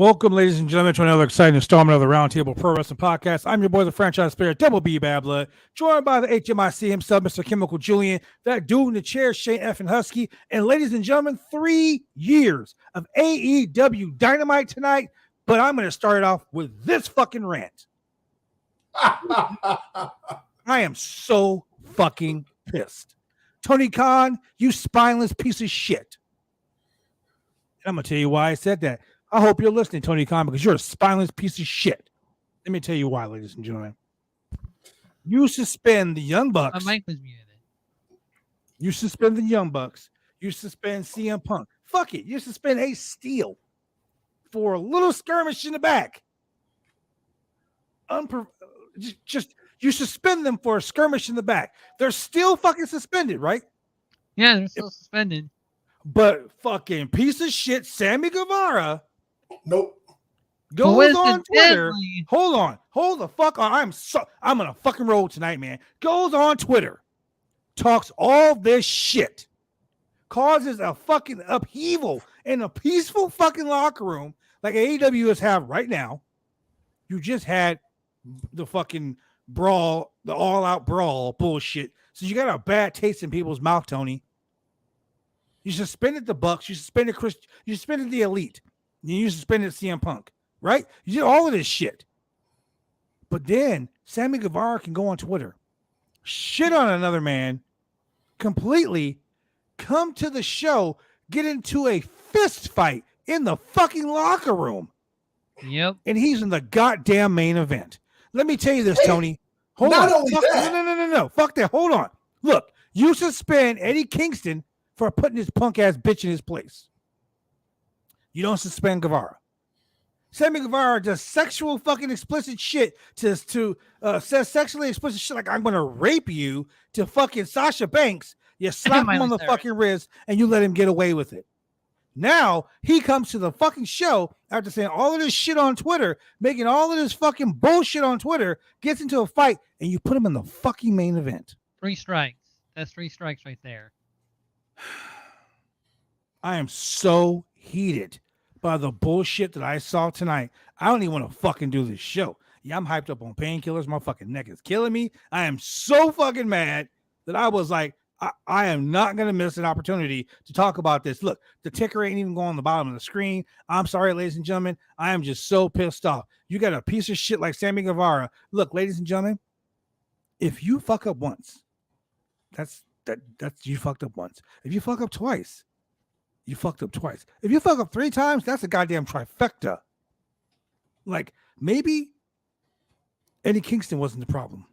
Welcome, ladies and gentlemen, to another exciting installment of the Roundtable Pro Wrestling Podcast. I'm your boy, the franchise player, Double B Bad Blood, joined by the HMIC himself, Mr. Chemical Julian, that dude in the chair, Shane F. and Husky. And ladies and gentlemen, 3 years of AEW Dynamite tonight, but I'm going to start it off with this fucking rant. I am so fucking pissed. Tony Khan, you spineless piece of shit. I'm going to tell you why I said that. I hope you're listening, Tony Khan, because you're a spineless piece of shit. Let me tell you why, ladies and gentlemen. You suspend the Young Bucks. My mic was muted. You suspend the Young Bucks. You suspend CM Punk. Fuck it. You suspend Ace Steel for a little skirmish in the back. You suspend them for a skirmish in the back. They're still fucking suspended, right? Yeah, they're still suspended. But fucking piece of shit, Sammy Guevara. Nope. Goes on Twitter. Hold the fuck on. I'm gonna fucking roll tonight, man. Goes on Twitter, talks all this shit, causes a fucking upheaval in a peaceful fucking locker room like AEW is have right now. You just had the fucking brawl, the all-out brawl bullshit. So you got a bad taste in people's mouth, Tony. You suspended the Bucks. You suspended Chris. You suspended the Elite. You suspended CM Punk, right? You did all of this shit. But then Sammy Guevara can go on Twitter, shit on another man, completely come to the show, get into a fist fight in the fucking locker room. Yep. And he's in the goddamn main event. Let me tell you this, Tony. Hold not on. only Fuck, that. No. Fuck that. Hold on. Look, you suspend Eddie Kingston for putting his punk ass bitch in his place. You don't suspend Guevara. Sammy Guevara does sexual fucking explicit shit says sexually explicit shit like I'm gonna rape you to fucking Sasha Banks. You slap him on the fucking wrist and you let him get away with it. Now he comes to the fucking show after saying all of this shit on Twitter, making all of this fucking bullshit on Twitter, gets into a fight, and you put him in the fucking main event. 3 strikes. That's 3 strikes right there. I am so heated by the bullshit that I saw tonight. I don't even want to fucking do this show. Yeah, I'm hyped up on painkillers. My fucking neck is killing me. I am so fucking mad that I was like, I am not going to miss an opportunity to talk about this. Look, the ticker ain't even going on the bottom of the screen. I'm sorry, ladies and gentlemen. I am just so pissed off. You got a piece of shit like Sammy Guevara. Look, ladies and gentlemen, if you fuck up once, that's you fucked up once. If you fuck up twice, you fucked up twice. If you fuck up 3 times, that's a goddamn trifecta. Like, maybe Eddie Kingston wasn't the problem.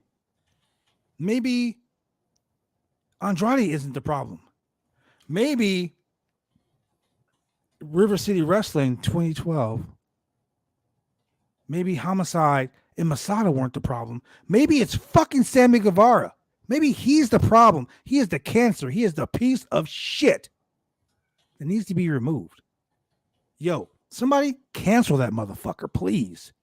Maybe Andrade isn't the problem. Maybe River City Wrestling 2012. Maybe Homicide and Masada weren't the problem. Maybe it's fucking Sammy Guevara. Maybe he's the problem. He is the cancer. He is the piece of shit that needs to be removed. Yo, somebody cancel that motherfucker, please.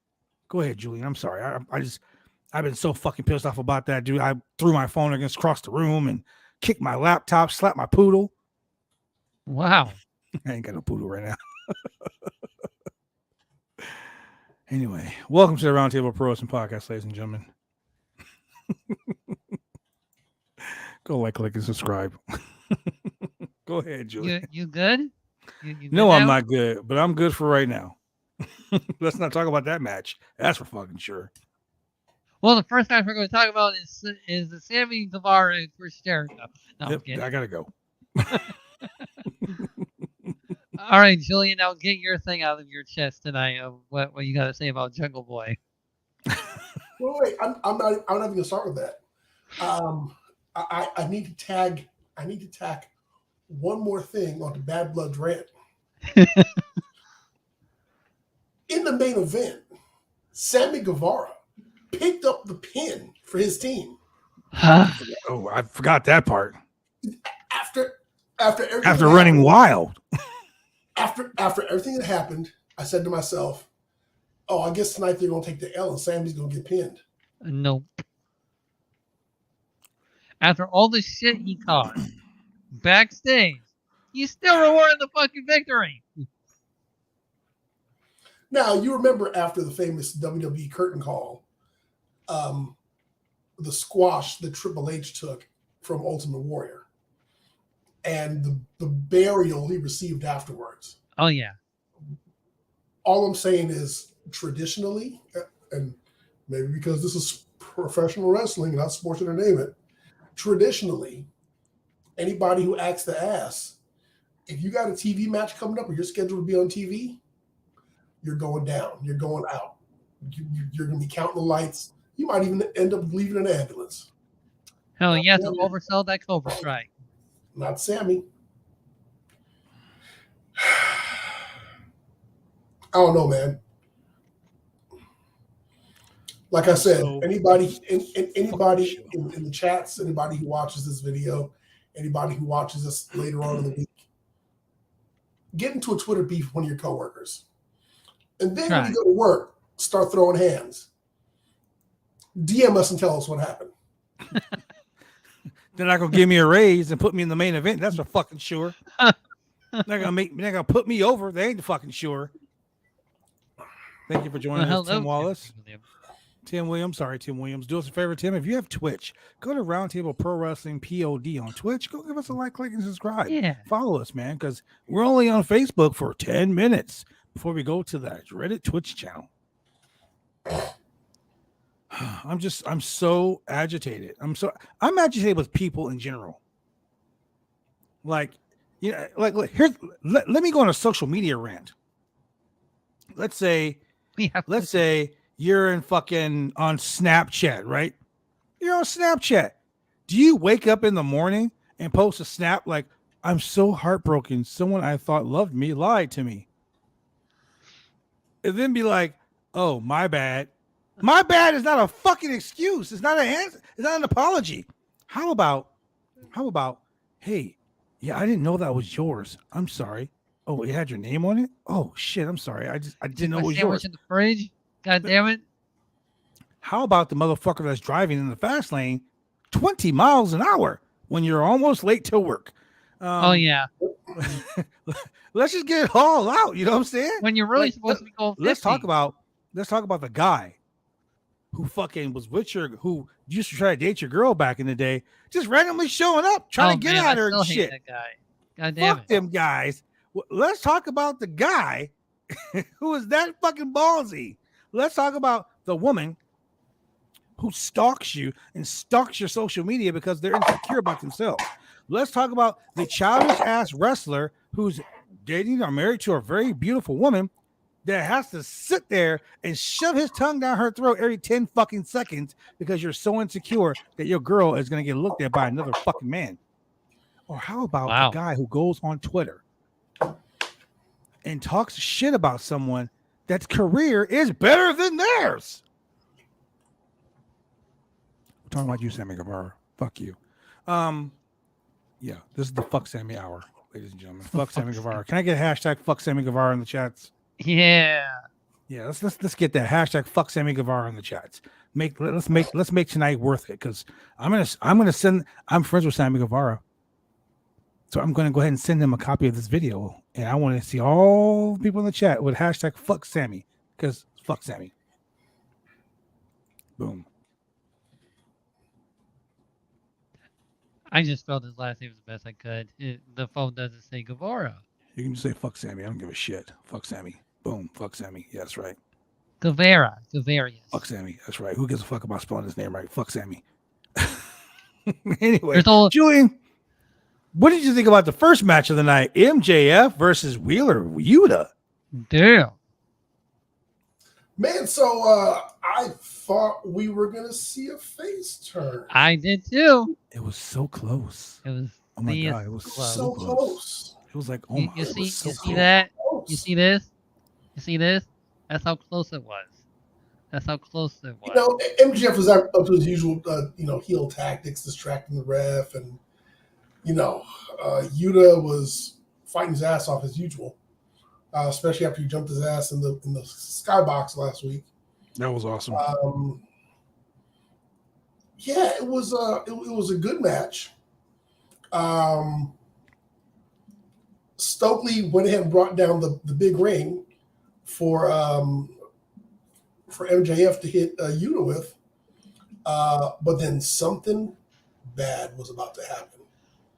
Go ahead, Julian. I'm sorry. I've been so fucking pissed off about that, dude. I threw my phone across the room and kicked my laptop, slapped my poodle. Wow. I ain't got no poodle right now. Anyway, welcome to the Roundtable Pro Wrestling Podcast, ladies and gentlemen. Go like, click, and subscribe. Go ahead, Julian. You good? You good no, now? I'm not good, but I'm good for right now. Let's not talk about that match. That's for fucking sure. Well, the first match we're going to talk about is the Sammy Guevara versus Jericho. No, Yep, I gotta go. All right, Julian, now get your thing out of your chest tonight of what you got to say about Jungle Boy. Well, wait, I'm not even going to start with that. I need to tag one more thing on the Bad Blood rant. In the main event, Sammy Guevara picked up the pin for his team. Oh, I forgot that part. After running wild. After everything that happened, I said to myself, "Oh, I guess tonight they're going to take the L and Sammy's going to get pinned." Nope. After all the shit he caused backstage, he's still rewarding the fucking victory. Now, you remember after the famous WWE curtain call, the squash that Triple H took from Ultimate Warrior and the burial he received afterwards. Oh, yeah. All I'm saying is traditionally, and maybe because this is professional wrestling, not sports entertainment, traditionally, anybody who acts the ass, if you got a TV match coming up or you're scheduled to be on TV, you're going down. You're going out. You're going to be counting the lights. You might even end up leaving an ambulance. Hell, you have to oversell that Cobra Strike. Not Sammy. I don't know, man. Like I said, anybody in the chats, anybody who watches this video, anybody who watches this later on in the week, get into a Twitter beef with one of your coworkers. And then when you go to work, start throwing hands. DM us and tell us what happened. They're not gonna give me a raise and put me in the main event. That's for fucking sure. They're gonna put me over. They ain't fucking sure. Thank you for joining us, Tim Wallace. Tim Williams. Sorry, Tim Williams. Do us a favor, Tim. If you have Twitch, go to Roundtable Pro Wrestling POD on Twitch. Go give us a like, click, and subscribe. Yeah. Follow us, man, because we're only on Facebook for 10 minutes before we go to that Reddit Twitch channel. I'm so agitated. I'm agitated with people in general. Like, you know, like let me go on a social media rant. Let's say you're in fucking on Snapchat, right? You're on Snapchat. Do you wake up in the morning and post a snap like, I'm so heartbroken. Someone I thought loved me lied to me. And then be like, oh, my bad. My bad is not a fucking excuse. It's not it's not an apology. How about, hey, yeah, I didn't know that was yours. I'm sorry. Oh, it had your name on it? Oh shit, I'm sorry. I didn't know it was yours. In the fridge? God damn it. How about the motherfucker that's driving in the fast lane 20 miles an hour when you're almost late to work? Oh yeah. Let's just get it all out. You know what I'm saying? When you're really supposed to be going 50. Let's talk about the guy who fucking was with who used to try to date your girl back in the day, just randomly showing up, trying to get at her and shit. That guy. God damn Fuck them guys. Let's talk about the guy who is that fucking ballsy. Let's talk about the woman who stalks you and stalks your social media because they're insecure about themselves. Let's talk about the childish ass wrestler who's dating or married to a very beautiful woman that has to sit there and shove his tongue down her throat every 10 fucking seconds because you're so insecure that your girl is going to get looked at by another fucking man. Or how about the guy who goes on Twitter and talks shit about someone that's career is better than theirs? We're talking about you, Sammy Guevara. Fuck you. Yeah, this is the fuck Sammy hour, ladies and gentlemen. Fuck Sammy Guevara. Can I get hashtag fuck Sammy Guevara in the chats? Yeah. Yeah, let's get that hashtag fuck Sammy Guevara in the chats. Let's make tonight worth it, because I'm friends with Sammy Guevara. So I'm gonna go ahead and send him a copy of this video, and I want to see all people in the chat with hashtag fuck Sammy, because fuck Sammy. Boom. I just spelled his last name as best I could. The phone doesn't say Guevara. You can just say fuck Sammy. I don't give a shit. Fuck Sammy. Boom. Fuck Sammy. Yeah, that's right. Guevara. Guevarius. Fuck Sammy. That's right. Who gives a fuck about spelling his name right? Fuck Sammy. Anyway, Julian, what did you think about the first match of the night? MJF versus Wheeler Yuta. Damn. Man, so I thought we were going to see a face turn. I did too. It was so close. It was. Oh my God. It was so close. It was like, oh my God. You see that? You see this? You see this? That's how close it was. That's how close it was. You know, MJF was up to his usual, heel tactics, distracting the ref, and Yuta was fighting his ass off as usual, especially after he jumped his ass in the skybox last week. That was awesome. Yeah, it was a good match. Stokely went ahead and brought down the big ring, for MJF to hit Yuta with, but then something bad was about to happen.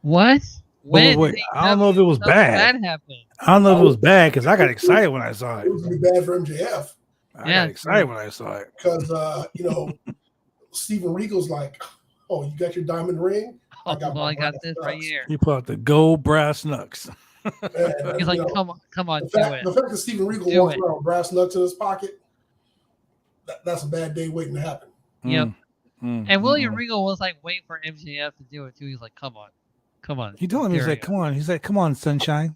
What? When? Wait, I don't know if it was bad. Happened. I don't know if it was bad because I got excited when I saw it. It was gonna be bad for MJF. I got excited when I saw it because Steven Regal's like, "Oh, you got your diamond ring? I got this right here." He put out the gold brass knucks. He's like, "Come on, the fact that Steven Regal walks around with brass knucks in his pocket, that's a bad day waiting to happen." Yep. And William Regal was like waiting for MJF to do it too. He's like, "Come on." He told him, he's like, "Come on." He's like, "Come on, sunshine.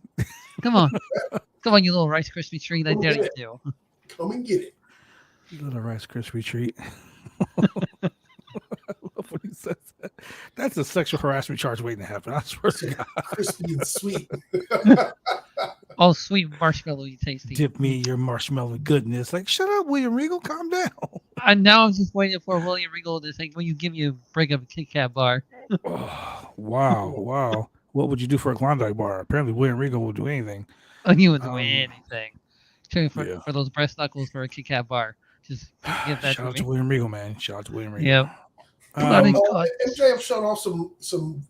Come on, you little Rice Krispie treat. I dare you to. Come and get it, you little Rice Krispie treat." I love when he says that. That's a sexual harassment charge waiting to happen. I swear to God. Crispy and sweet. Oh, sweet marshmallow, you tasty. Dip me your marshmallow goodness. Like, shut up, William Regal. Calm down. And now I'm just waiting for William Regal to say, "Will you give me a break of a Kit Kat bar?" Oh, wow. What would you do for a Klondike bar? Apparently, William Regal will do anything. Oh, he would do anything. For those breast knuckles for a Kit Kat bar. Just give that Shout out to William Regal, man. Shout out to William Regal. Yep. MJF showed off some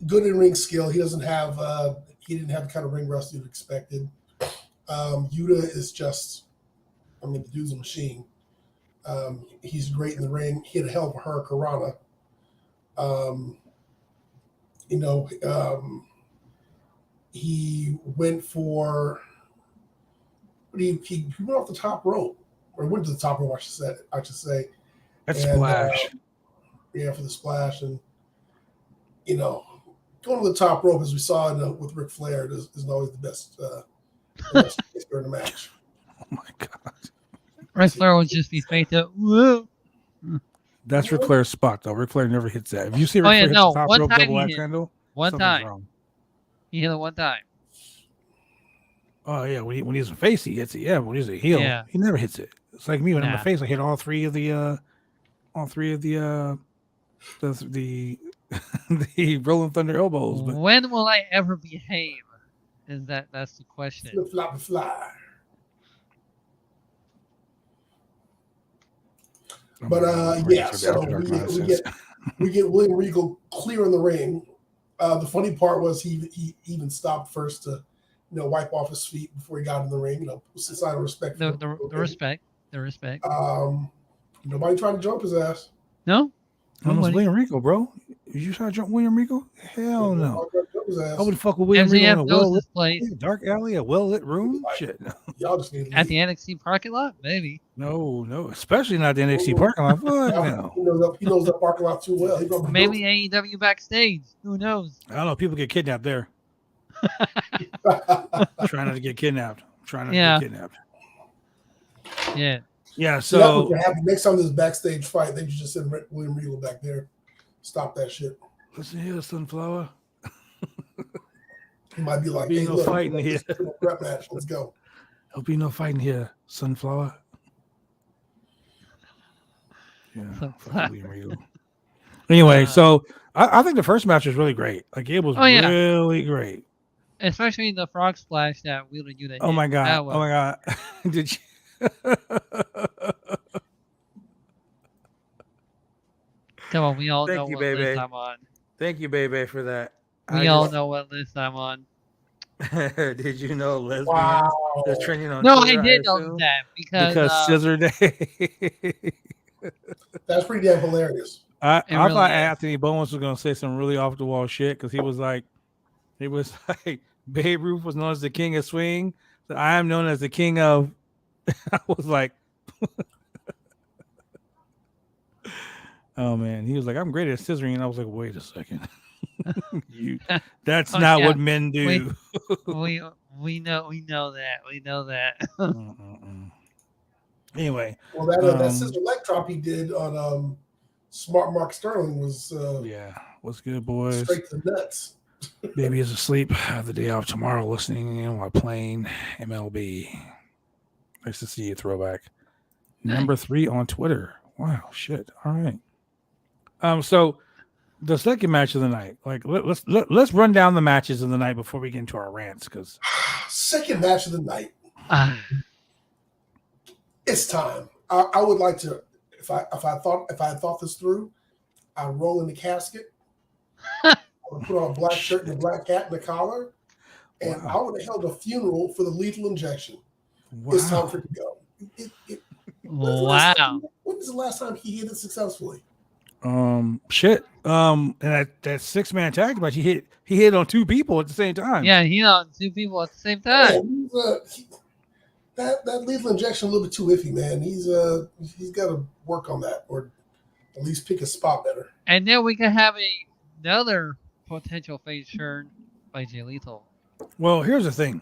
good in ring skill. He didn't have the kind of ring rust you'd expected. Yuta is just, the dude's a machine. He's great in the ring. He had a hell of a Hurricanrana. He went for. He went off the top rope, or went to the top rope, I should say. That's splash. For the splash, and going to the top rope, as we saw with Ric Flair, isn't always the best during the match. Oh my God! Ric Flair would just be fake to. Woo. That's Ric Flair's spot, though. Ric Flair never hits that. If you see Ric Flair hit the top rope double axe handle, one time. Wrong. He hit it one time. Oh yeah, when he's a face, he hits it. Yeah, when he's a heel, he never hits it. It's like me when I'm a face, I hit all three of the the Rolling Thunder elbows. But when will I ever behave? That's the question. Flip, fly. But so we get William Regal clear in the ring. The funny part was he even stopped first to wipe off his feet before he got in the ring. It's a sign of respect. The respect. Nobody tried to jump his ass. No. It was William Regal, bro. Did you try to jump William Regal? Hell no. I would fuck with William Regal in a well-lit place, dark alley, a well-lit room. Shit. No. Y'all just need to at the NXT parking lot, maybe. No, especially not the NXT parking lot. Fuck no. He knows that parking lot too well. Maybe AEW backstage. Who knows? I don't know. People get kidnapped there. Trying not to get kidnapped. Yeah. So next time there's a backstage fight, they just send William Regal back there. Stop that shit. Listen here, Sunflower. He might be like, "Hey, no fighting here. Prep match. Let's go. There'll be no fighting here, Sunflower." Yeah. William Regal. Anyway, so I think the first match was really great. Like it was really great. Especially the frog splash that Wheeler Yuta. Oh my god! Did you? Come on, we all know what list I'm on. Thank you, baby, for that. We all know what list I'm on. Did you know lesbians are trending on No, Twitter, I did know that because Scissor Day. That's pretty damn hilarious. I thought Anthony Bowens was gonna say some really off the wall shit because he was like, Babe Ruth was known as the king of swing, so I am known as the king of. I was like, oh man, he was like, I'm great at scissoring, and I was like, wait a second, that's not what men do. We know that. Anyway, well, that scissor leg drop he did on Smart Mark Sterling was what's good, boys? Straight to the nuts. Baby is asleep. Have the day off tomorrow, listening in while playing MLB. Nice to see you, throwback. Number 3 on Twitter. Wow, shit. All right. So the second match of the night. Like let's run down the matches of the night before we get into our rants. Because second match of the night. It's time. I would like to, if I had thought this through, I'd roll in the casket. I would put on a black shirt and a black hat and a collar, and I would have held a funeral for the lethal injection. It's time for it to go. Wow. When was the last time he hit it successfully? And that 6-man tag match, he hit on 2 people at the same time. Yeah, he hit on 2 people at the same time. Yeah, that lethal injection a little bit too iffy, man. He's got to work on that, or at least pick a spot better. And then we can have another potential face turn by Jay Lethal. Well, here's the thing.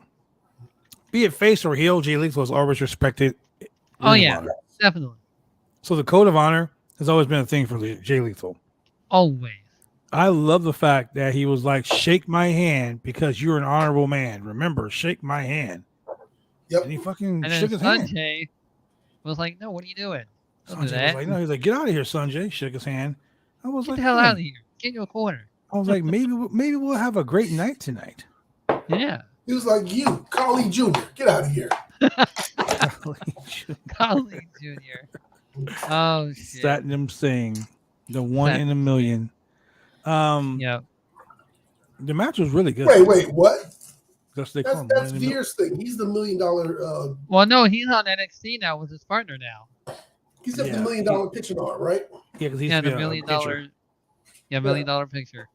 Be it face or heel, Jay Lethal is always respected. Oh, yeah, definitely. So the code of honor has always been a thing for Jay Lethal. Always. I love the fact that he was like, shake my hand because you're an honorable man. Remember, shake my hand. Yep. And he fucking and shook his Sanjay hand. Was like, no, what are you doing? Don't Sanjay do that. was like, no, he's like, get out of here, Sanjay. Shook his hand. I was Get like, the hell out of here. Get in your corner. I was like, maybe we'll have a great night tonight. Yeah. He was like, you, Carly Jr., get out of here. Carly Jr. Oh, shit. Satnam Singh, the one in a million. Yeah. The match was really good. Wait, what? That's Veer's thing. He's the $1 million. Well, no, he's on NXT now with his partner now. He's got the $1 million pitching arm, right? Yeah, because he's the $1 million. Yeah, $1 million picture.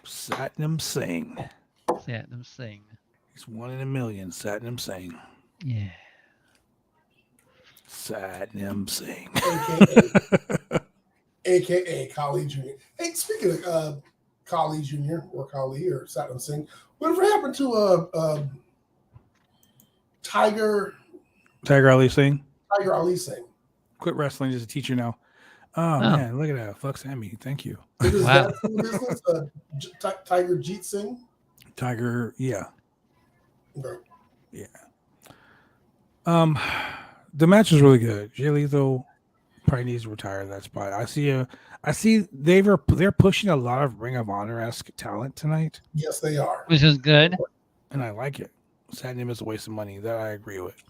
Satnam Singh. Satnam Singh. He's 1 in a million. Satnam Singh. Yeah. Satnam Singh. AKA Kali Jr. Hey, speaking of Kali Jr. or Kali or Satnam Singh, whatever happened to Tiger Ali Singh? Tiger Ali Singh. Quit wrestling, just a teacher now. Oh, man, look at that. Fuck Sammy. Thank you. Is that in the business? Tiger Jeet Singh? Tiger, yeah. Okay. Yeah. The match was really good. Jay Lethal probably needs to retire that spot. I see they're pushing a lot of Ring of Honor-esque talent tonight. Yes, they are. Which is good. And I like it. Sadness is a waste of money. That I agree with.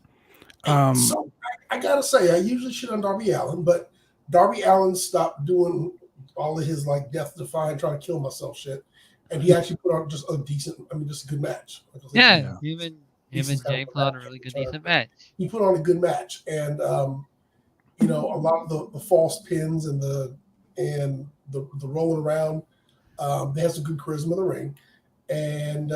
So I gotta say, I usually shit on Darby Allin, but Darby Allin stopped doing all of his like death defying, trying to kill myself shit, and he actually put on just a good match. Yeah, even him and Jay put on a really good, decent match. He put on a good match, and a lot of the false pins and the rolling around, they have some good charisma in the ring. And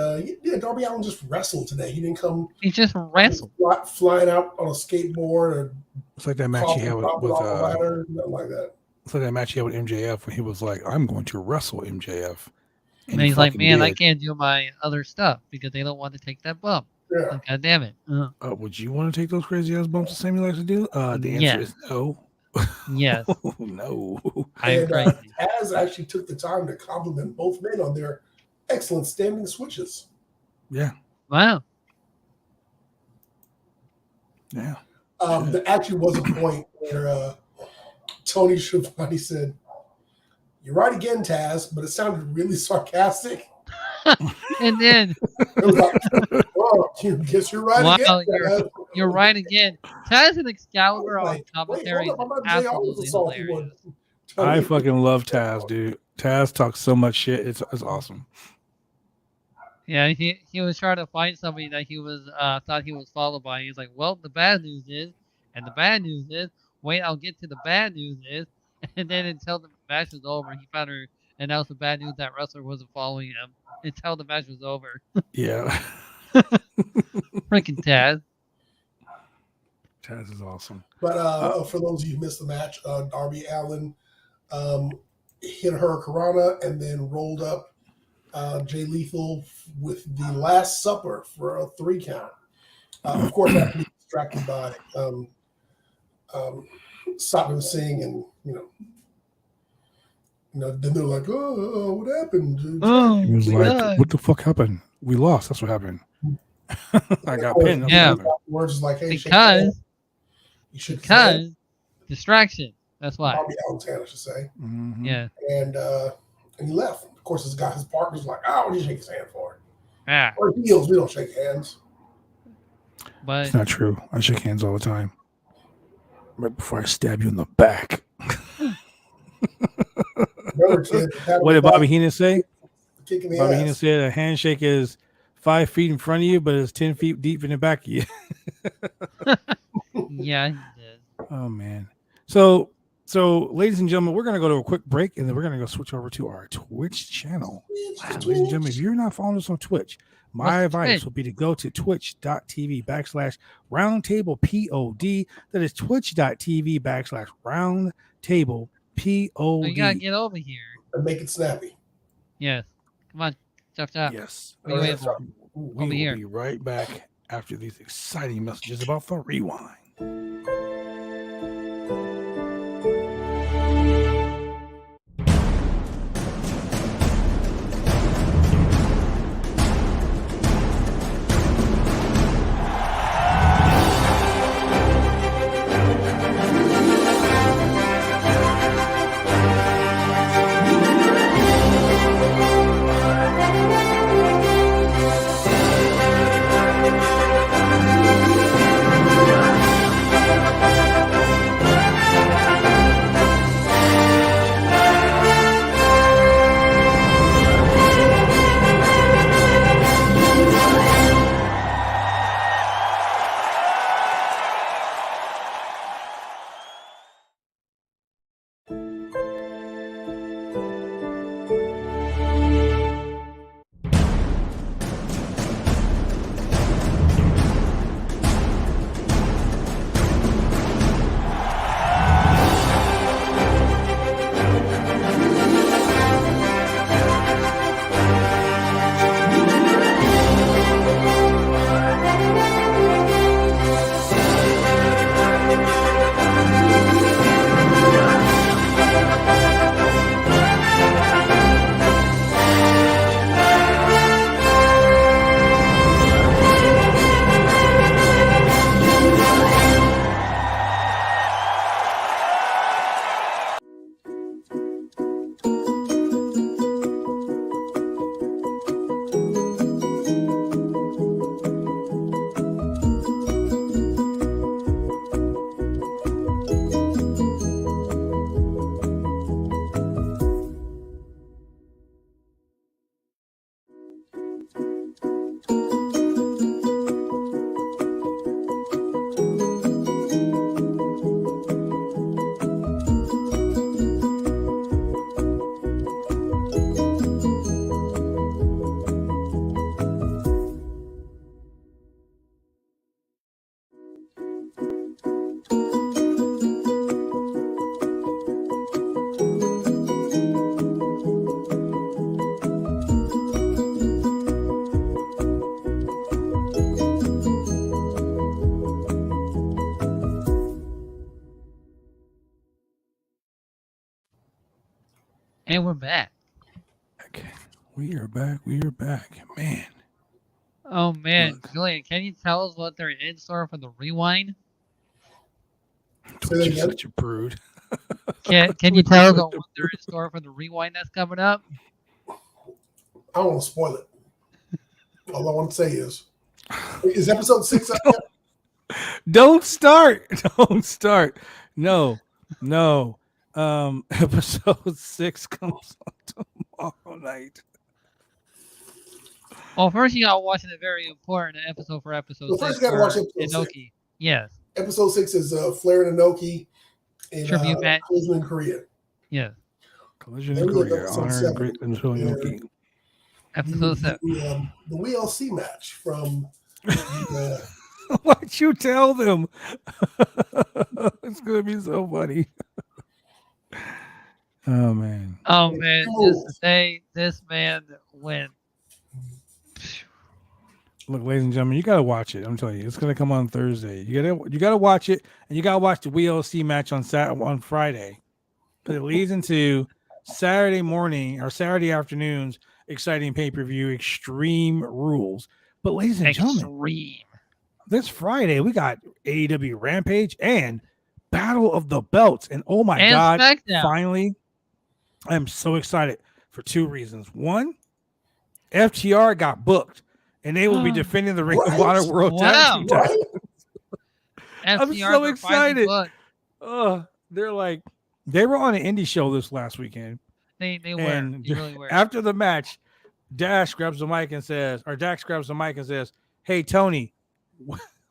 Darby Allin just wrestled today. He didn't come. He just wrestled, flying out on a skateboard. Or it's like that match he had with ladder, nothing like that. It's like that match he had with MJF when he was like, "I'm going to wrestle MJF," and he's like, "Man, I can't do my other stuff because they don't want to take that bump." Yeah. Like, God damn it! Would you want to take those crazy ass bumps that Sammy likes to do? The answer is no. Yes. No. And Taz actually took the time to compliment both men on their excellent standing switches. Yeah. Wow. Yeah. There actually was a point where Tony Schiavone said, "You're right again, Taz," but it sounded really sarcastic. And then, "Oh, you guess you're right again." You're right again. Taz and Excalibur on commentary is absolutely hilarious. I fucking love Taz, dude. Taz talks so much shit. It's awesome. Yeah, he was trying to find somebody that he was thought he was followed by. He's like, well, the bad news is, wait, I'll get to the bad news is, and then until the match was over, he found her announced the bad news that wrestler wasn't following him until the match was over. Yeah. Freaking Taz. Taz is awesome. But for those of you who missed the match, Darby Allin hit a Hurricanrana and then rolled up Jay Lethal with the Last Supper for a 3 count. Of course, after being distracted by Satnam Singh, and then they're like, "Oh, what happened?" Oh, he was like, "What the fuck happened? We lost. That's what happened." I got pinned. Yeah. Words like, "Hey, because distraction." That's why. Darby Allin's hand, I should say. Mm-hmm. Yeah. And he left. Of course, his partner's like, "Oh, what did you shake his hand for?" Yeah. Or heels, we don't shake hands. But it's not true. I shake hands all the time. Right before I stab you in the back. What did Bobby Heenan say? Bobby Heenan said a handshake is 5 feet in front of you, but it's 10 feet deep in the back of you. yeah, he did. Oh man. So ladies and gentlemen, we're gonna go to a quick break and then we're gonna go switch over to our Twitch channel. Wow, ladies and gentlemen, if you're not following us on Twitch, my advice would be to go to twitch.tv/roundtablepod. That is twitch.tv/roundtablepod. So you gotta get over here and make it snappy. Yes. Come on. Chop. Yes. What are you waiting for? We will be right back after these exciting messages about the rewind. And we're back. Okay. We are back. Man. Oh man, Look. Julian, can you tell us what they're in store for the rewind? You're such a prude. Can you tell us what they're in store for the rewind that's coming up? I don't want to spoil it. All I want to say is episode 6 out there? Don't start. No. Episode 6 comes on tomorrow night. Well, first you gotta watch the very important episode for episode 6. First you gotta watch episode 6. Yes. Episode 6 is Flair and Inoki in tribute match. Collision in Korea. Yes. Collision in Korea. Honor and great Inoki. Episode 7. The WLC match from. Why'd you tell them? It's gonna be so funny. Oh man. Just to say this man went. Look, ladies and gentlemen, you gotta watch it. I'm telling you, it's gonna come on Thursday. You gotta watch it, and you gotta watch the WLC match on Friday. But it leads into Saturday morning or Saturday afternoon's exciting pay-per-view, Extreme Rules. But ladies and gentlemen, this Friday we got AEW Rampage and Battle of the Belts, and oh my God, SmackDown. Finally, I'm so excited for 2 reasons. One, FTR got booked. And they will be defending the Ring of Honor World Tag Team title. I'm so excited. They're like, they were on an indie show this last weekend. They were. And They really were. After the match, Dax grabs the mic and says, "Hey Tony,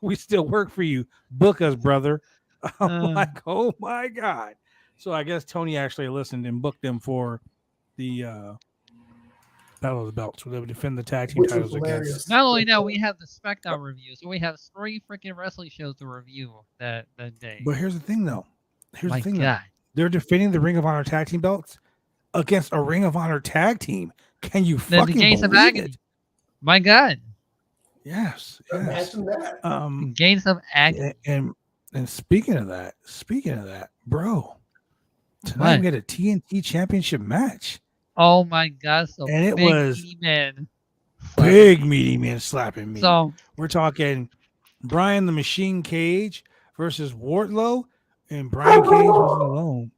we still work for you. Book us, brother." I'm like, oh my God. So I guess Tony actually listened and booked them for the Battle of the Belts, where they would defend the tag team titles against. Not only that, we have the SmackDown review, so we have 3 freaking wrestling shows to review that day. But here's the thing, though. They're defending the Ring of Honor tag team belts against a Ring of Honor tag team. Can you fucking believe it? My God. Yes. Imagine that. Gates of Agony. And speaking of that, bro, tonight we get a TNT Championship match. Oh my God! So and it was big meaty man slapping me. So we're talking Brian the Machine Cage versus Wardlow, and Brian Cage wasn't alone.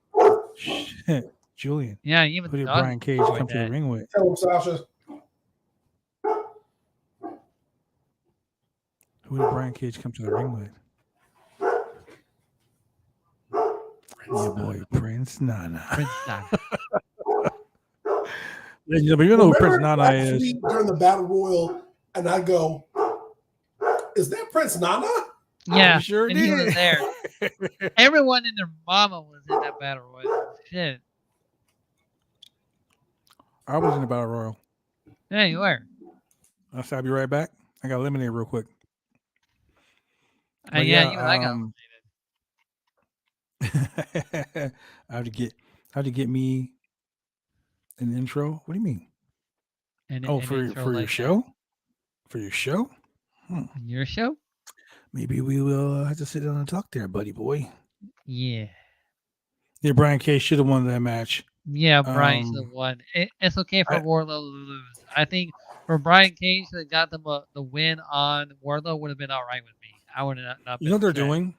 Shit, Julian. Yeah, even who did Brian Cage come to the ring with? Tell him, Sasha. Who did Brian Cage come to the ring with? Your boy Prince Nana. But you know who Prince Nana is. During the Battle Royal, and I go, "Is that Prince Nana?" Yeah, sure and did. He was there. Everyone and their mama was in that Battle Royal. Shit. I was in the Battle Royal. Yeah, you were. I'll be right back. I got eliminated real quick. I got eliminated. I have to get me an intro. What do you mean? For your show? For your show? Your show? Maybe we will have to sit down and talk there, buddy boy. Yeah. Yeah, Brian Cage should have won that match. Yeah, Brian should have won. It's okay for Wardlow to lose. I think for Brian Cage that got them the win on Wardlow would have been all right with me. I would have not been. You know what they're doing?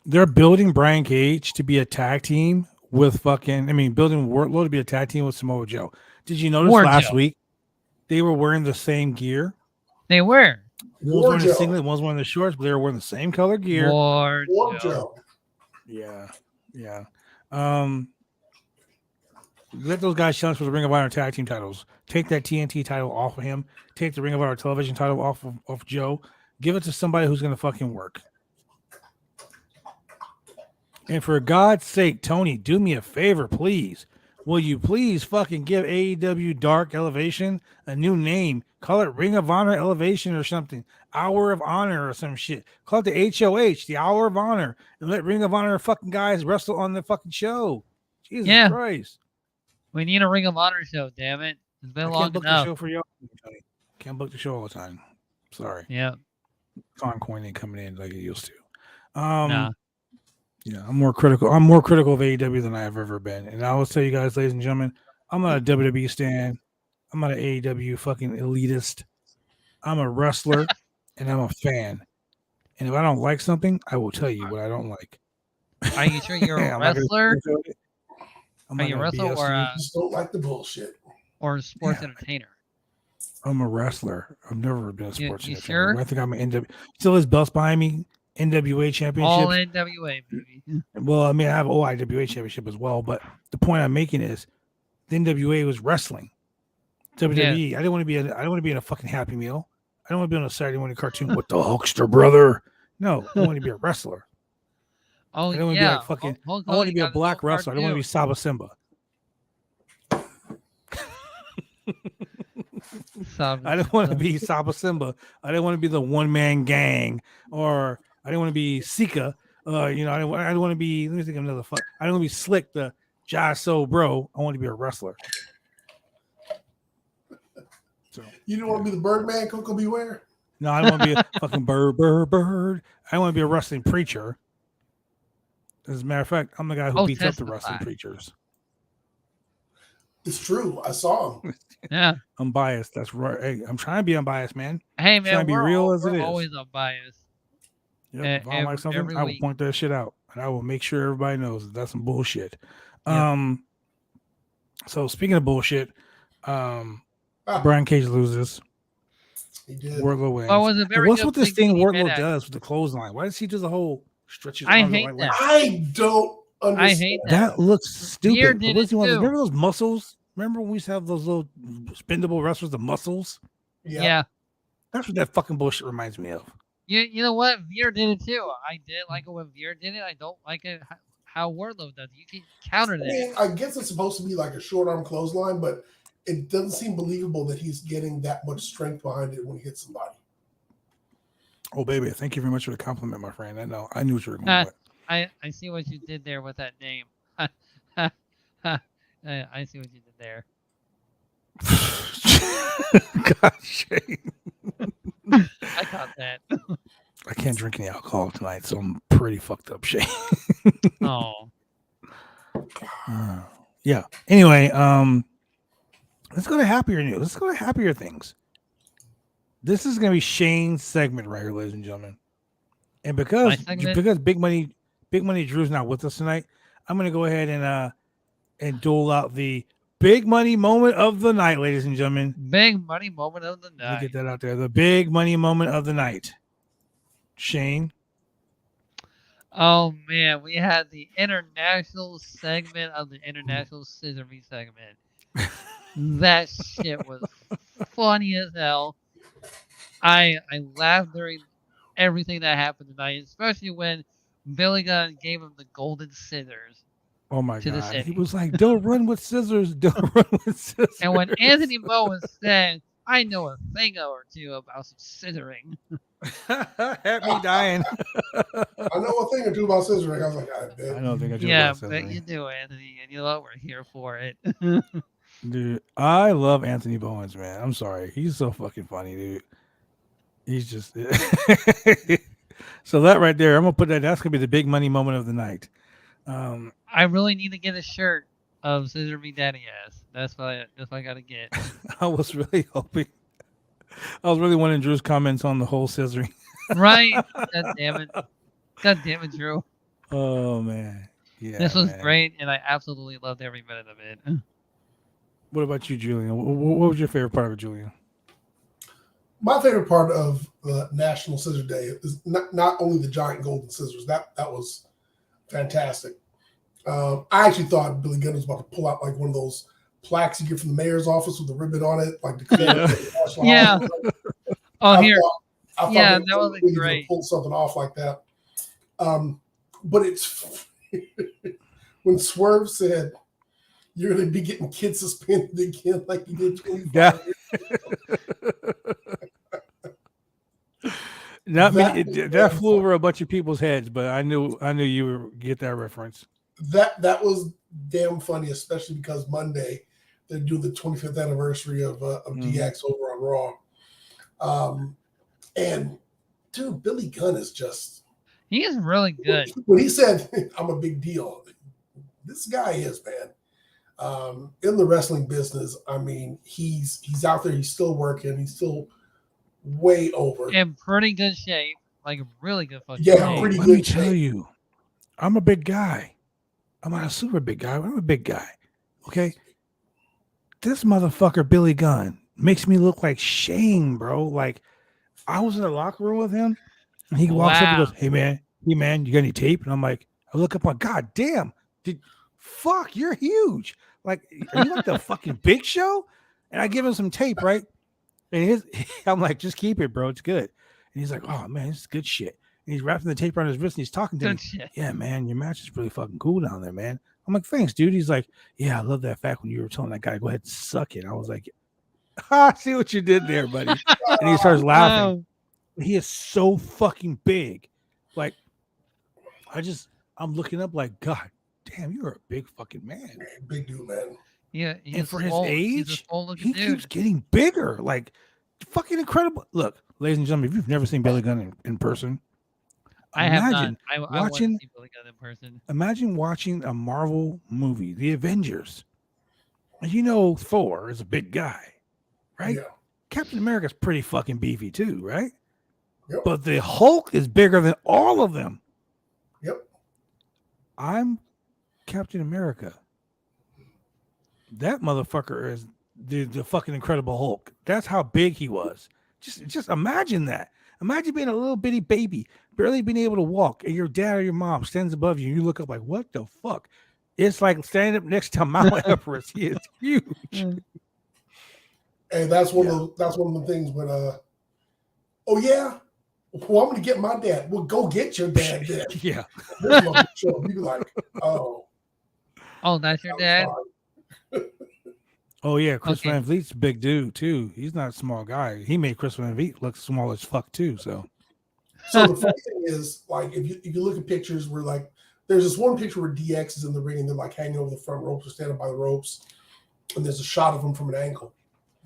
They're building Brian Cage to be a tag team with building Wardlow to be a tag team with Samoa Joe. Did you notice last week they were wearing the same gear? They were. One was wearing the singlet, one was wearing the shorts, but they were wearing the same color gear. Joe. Yeah. Let those guys challenge for the Ring of Honor tag team titles. Take that TNT title off of him. Take the Ring of Honor television title off of Joe. Give it to somebody who's going to fucking work. And for God's sake, Tony, do me a favor, please. Will you please fucking give AEW Dark Elevation a new name? Call it Ring of Honor Elevation or something. Hour of Honor or some shit. Call it the HOH, the Hour of Honor. And let Ring of Honor fucking guys wrestle on the fucking show. Jesus Christ. We need a Ring of Honor show, damn it. It's been long enough. Can't book the show for y'all. Can't book the show all the time. Sorry. Yeah. Coin ain't coming in like it used to. Nah. Yeah, I'm more critical of AEW than I have ever been. And I will tell you guys, ladies and gentlemen, I'm not a WWE stan. I'm not an AEW fucking elitist. I'm a wrestler and I'm a fan. And if I don't like something, I will tell you what I don't like. Are you sure you're a wrestler? Are you a wrestler or just don't like the bullshit? Or a sports entertainer? I'm a wrestler. I've never been a sports entertainer. Sure? I think I'm an NW. Still has belts behind me. NWA championship. All NWA, baby. Well, I mean, I have OIWA championship as well, but the point I'm making is the NWA was wrestling. WWE. I didn't want to be in a fucking Happy Meal. I don't want to be on a Saturday morning cartoon with the Hulkster brother. No, I want to be a wrestler. Oh, I don't want to be like fucking. I want to be a black wrestler. I don't want to be Saba Simba. I don't want to be Saba Simba. I didn't want to be the one man gang, or I didn't want to be Sika. I don't want to be. Let me think of another. I don't want to be Slick, the Jaso bro. I want to be a wrestler. So you don't want to be the Birdman, Coco Beware? No, I don't want to be a fucking bird. I want to be a wrestling preacher. As a matter of fact, I'm the guy who beats up the wrestling preachers. It's true. I saw him. Yeah. I'm biased. That's right. Hey, I'm trying to be unbiased, man. Hey, man. I'm trying to be real as it is. Always unbiased. Yep. If I don't like something, I will point that shit out. And I will make sure everybody knows that that's some bullshit. Yep. So speaking of bullshit, Brian Cage loses. He did. Wardlow wins. Well, it was a And very what's good with this thing thing he Wardlow had. does with the clothesline? Why does he do the whole stretch his I arms hate out that. I don't understand. I hate That looks Veer stupid. did What does it he want? too. Remember those muscles? Remember when we used to have those little spindable wrestlers, the muscles? Yeah. That's what that fucking bullshit reminds me of. You know what? Veer did it too. I did like it when Veer did it. I don't like it how Wardlow does it. You can counter I that. mean, I guess it's supposed to be like a short arm clothesline, but it doesn't seem believable that he's getting that much strength behind it when he hits somebody. Oh, baby, thank you very much for the compliment, my friend. I know. I knew what you were going with. I see what you did there with that name. I see what you did there. God, Shane. I caught that. I can't drink any alcohol tonight, so I'm pretty fucked up, Shane. Oh. Yeah. Anyway, let's go to happier news. Let's go to happier things. This is gonna be Shane's segment right here, ladies and gentlemen. And because Big Money Drew's not with us tonight, I'm gonna go ahead and dole out the big money moment of the night, ladies and gentlemen. Big money moment of the night. Let me get that out there. The big money moment of the night. Shane. Oh man, we had the international segment of the international scissor me segment. That shit was funny as hell. I laughed during everything that happened tonight, especially when Billy Gunn gave him the golden scissors. Oh my God. He was like, don't run with scissors. Don't run with scissors. And when Anthony Bowen said, I know a thing or two about some scissoring. Had me dying. I know a thing or two about scissoring. I was like, I bet. I don't think I do. Yeah, bet you do, Anthony. And you know what? We're here for it. Dude, I love Anthony Bowens, man. I'm sorry. He's so fucking funny, dude. He's just so that right there, I'm gonna put that. That's gonna be the big money moment of the night. I really need to get a shirt of Scissor Me Daddy Ass. That's what I gotta get. I was really hoping. I was really wanting Drew's comments on the whole scissoring. Right? God damn it, Drew. Oh man, yeah. This was great, and I absolutely loved every minute of it. What about you, Julian? What was your favorite part of it, Julian? My favorite part of the National Scissor Day is not only the giant golden scissors. That was fantastic. I actually thought Billy Gunn was about to pull out like one of those plaques you get from the mayor's office with the ribbon on it, like the yeah. Oh, I thought that was really great. Pull something off like that. But it's when Swerve said, "You're going to be getting kids suspended again, like you did 25 years ago." That flew over a bunch of people's heads, but I knew you would get that reference. That was damn funny, especially because Monday they're doing the 25th anniversary of DX over on Raw. And dude, Billy Gunn is he is really good. When he said, "I'm a big deal," this guy is, man. In the wrestling business, I mean, he's out there, he's still working, he's still way over. In pretty good shape. Like really good fucking shape. Pretty good. Let me tell you, I'm a big guy. I'm not a super big guy, but I'm a big guy. Okay? This motherfucker, Billy Gunn, makes me look like Shane, bro. Like, I was in the locker room with him, and he walks up and goes, hey, man, you got any tape? And I'm like, I look up, like, God damn, fuck, you're huge. Like, are you like the fucking Big Show? And I give him some tape, right? And I'm like, just keep it, bro. It's good. And he's like, oh, man, this is good shit. And he's wrapping the tape around his wrist, and he's talking to me. Shit. Yeah, man, your match is really fucking cool down there, man. I'm like, thanks, dude. He's like, yeah, I love that fact when you were telling that guy, go ahead and suck it. I was like, see what you did there, buddy. And he starts laughing. He is so fucking big. Like, I'm looking up like, God damn, you're a big fucking man. Big dude, man. Yeah. And for his age, he keeps getting bigger. Like, fucking incredible. Look, ladies and gentlemen, if you've never seen Billy Gunn in person, I have not. I want to see Billy Gunn in person. Imagine watching a Marvel movie, The Avengers. You know Thor is a big guy, right? Yeah. Captain America's pretty fucking beefy too, right? Yep. But the Hulk is bigger than all of them. Yep. I'm Captain America. That motherfucker is the fucking Incredible Hulk. That's how big he was. Just imagine that. Imagine being a little bitty baby, barely being able to walk, and your dad or your mom stands above you, and you look up like, what the fuck? It's like standing up next to Mount Everest. He is huge. And that's one of the things when oh yeah, well I'm gonna get my dad. Well, go get your dad then. Yeah. You'd be like, oh, that's your dad. Oh yeah, Chris Van Vliet's a big dude too. He's not a small guy. He made Chris Van Vliet look small as fuck too. So the funny thing is, like, if you look at pictures where like there's this one picture where DX is in the ring and they're like hanging over the front ropes or standing by the ropes, and there's a shot of him from an angle.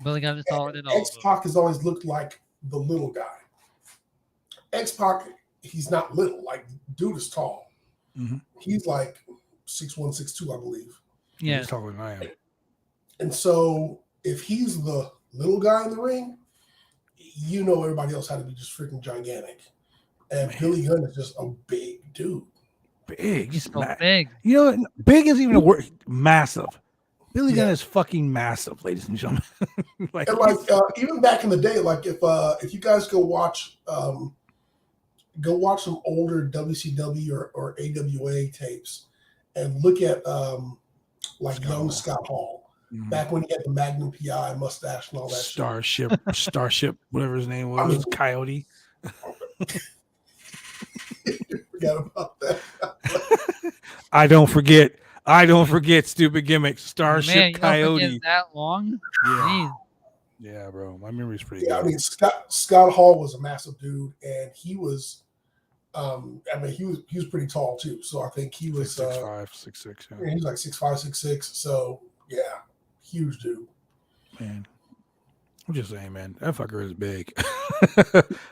Billy Gunn is taller than all. X-Pac has always looked like the little guy. X-Pac, he's not little. Like, dude is tall. Mm-hmm. He's like 6'1", 6'2", I believe. Yeah, he's taller than I am. And so if he's the little guy in the ring, you know everybody else had to be just freaking gigantic. And Billy Gunn is just a big dude. Big. He's big. You know, big is even a word. Massive. Billy Gunn is fucking massive, ladies and gentlemen. Even back in the day, like if you guys go watch some older WCW or AWA tapes and look at young Scott Hall, back when he had the Magnum PI mustache and all that Starship, whatever his name was, Coyote. Forgot about that. I don't forget stupid gimmicks. Starship, Man, you Coyote. don't forget that long? Yeah. Yeah, bro. My memory's pretty good. I mean, Scott Hall was a massive dude, and he was he was pretty tall too. So I think he was 6'5", 6'6". Yeah, he's like 6'5", 6'6". So yeah, huge dude. Man, I'm just saying, man, that fucker is big.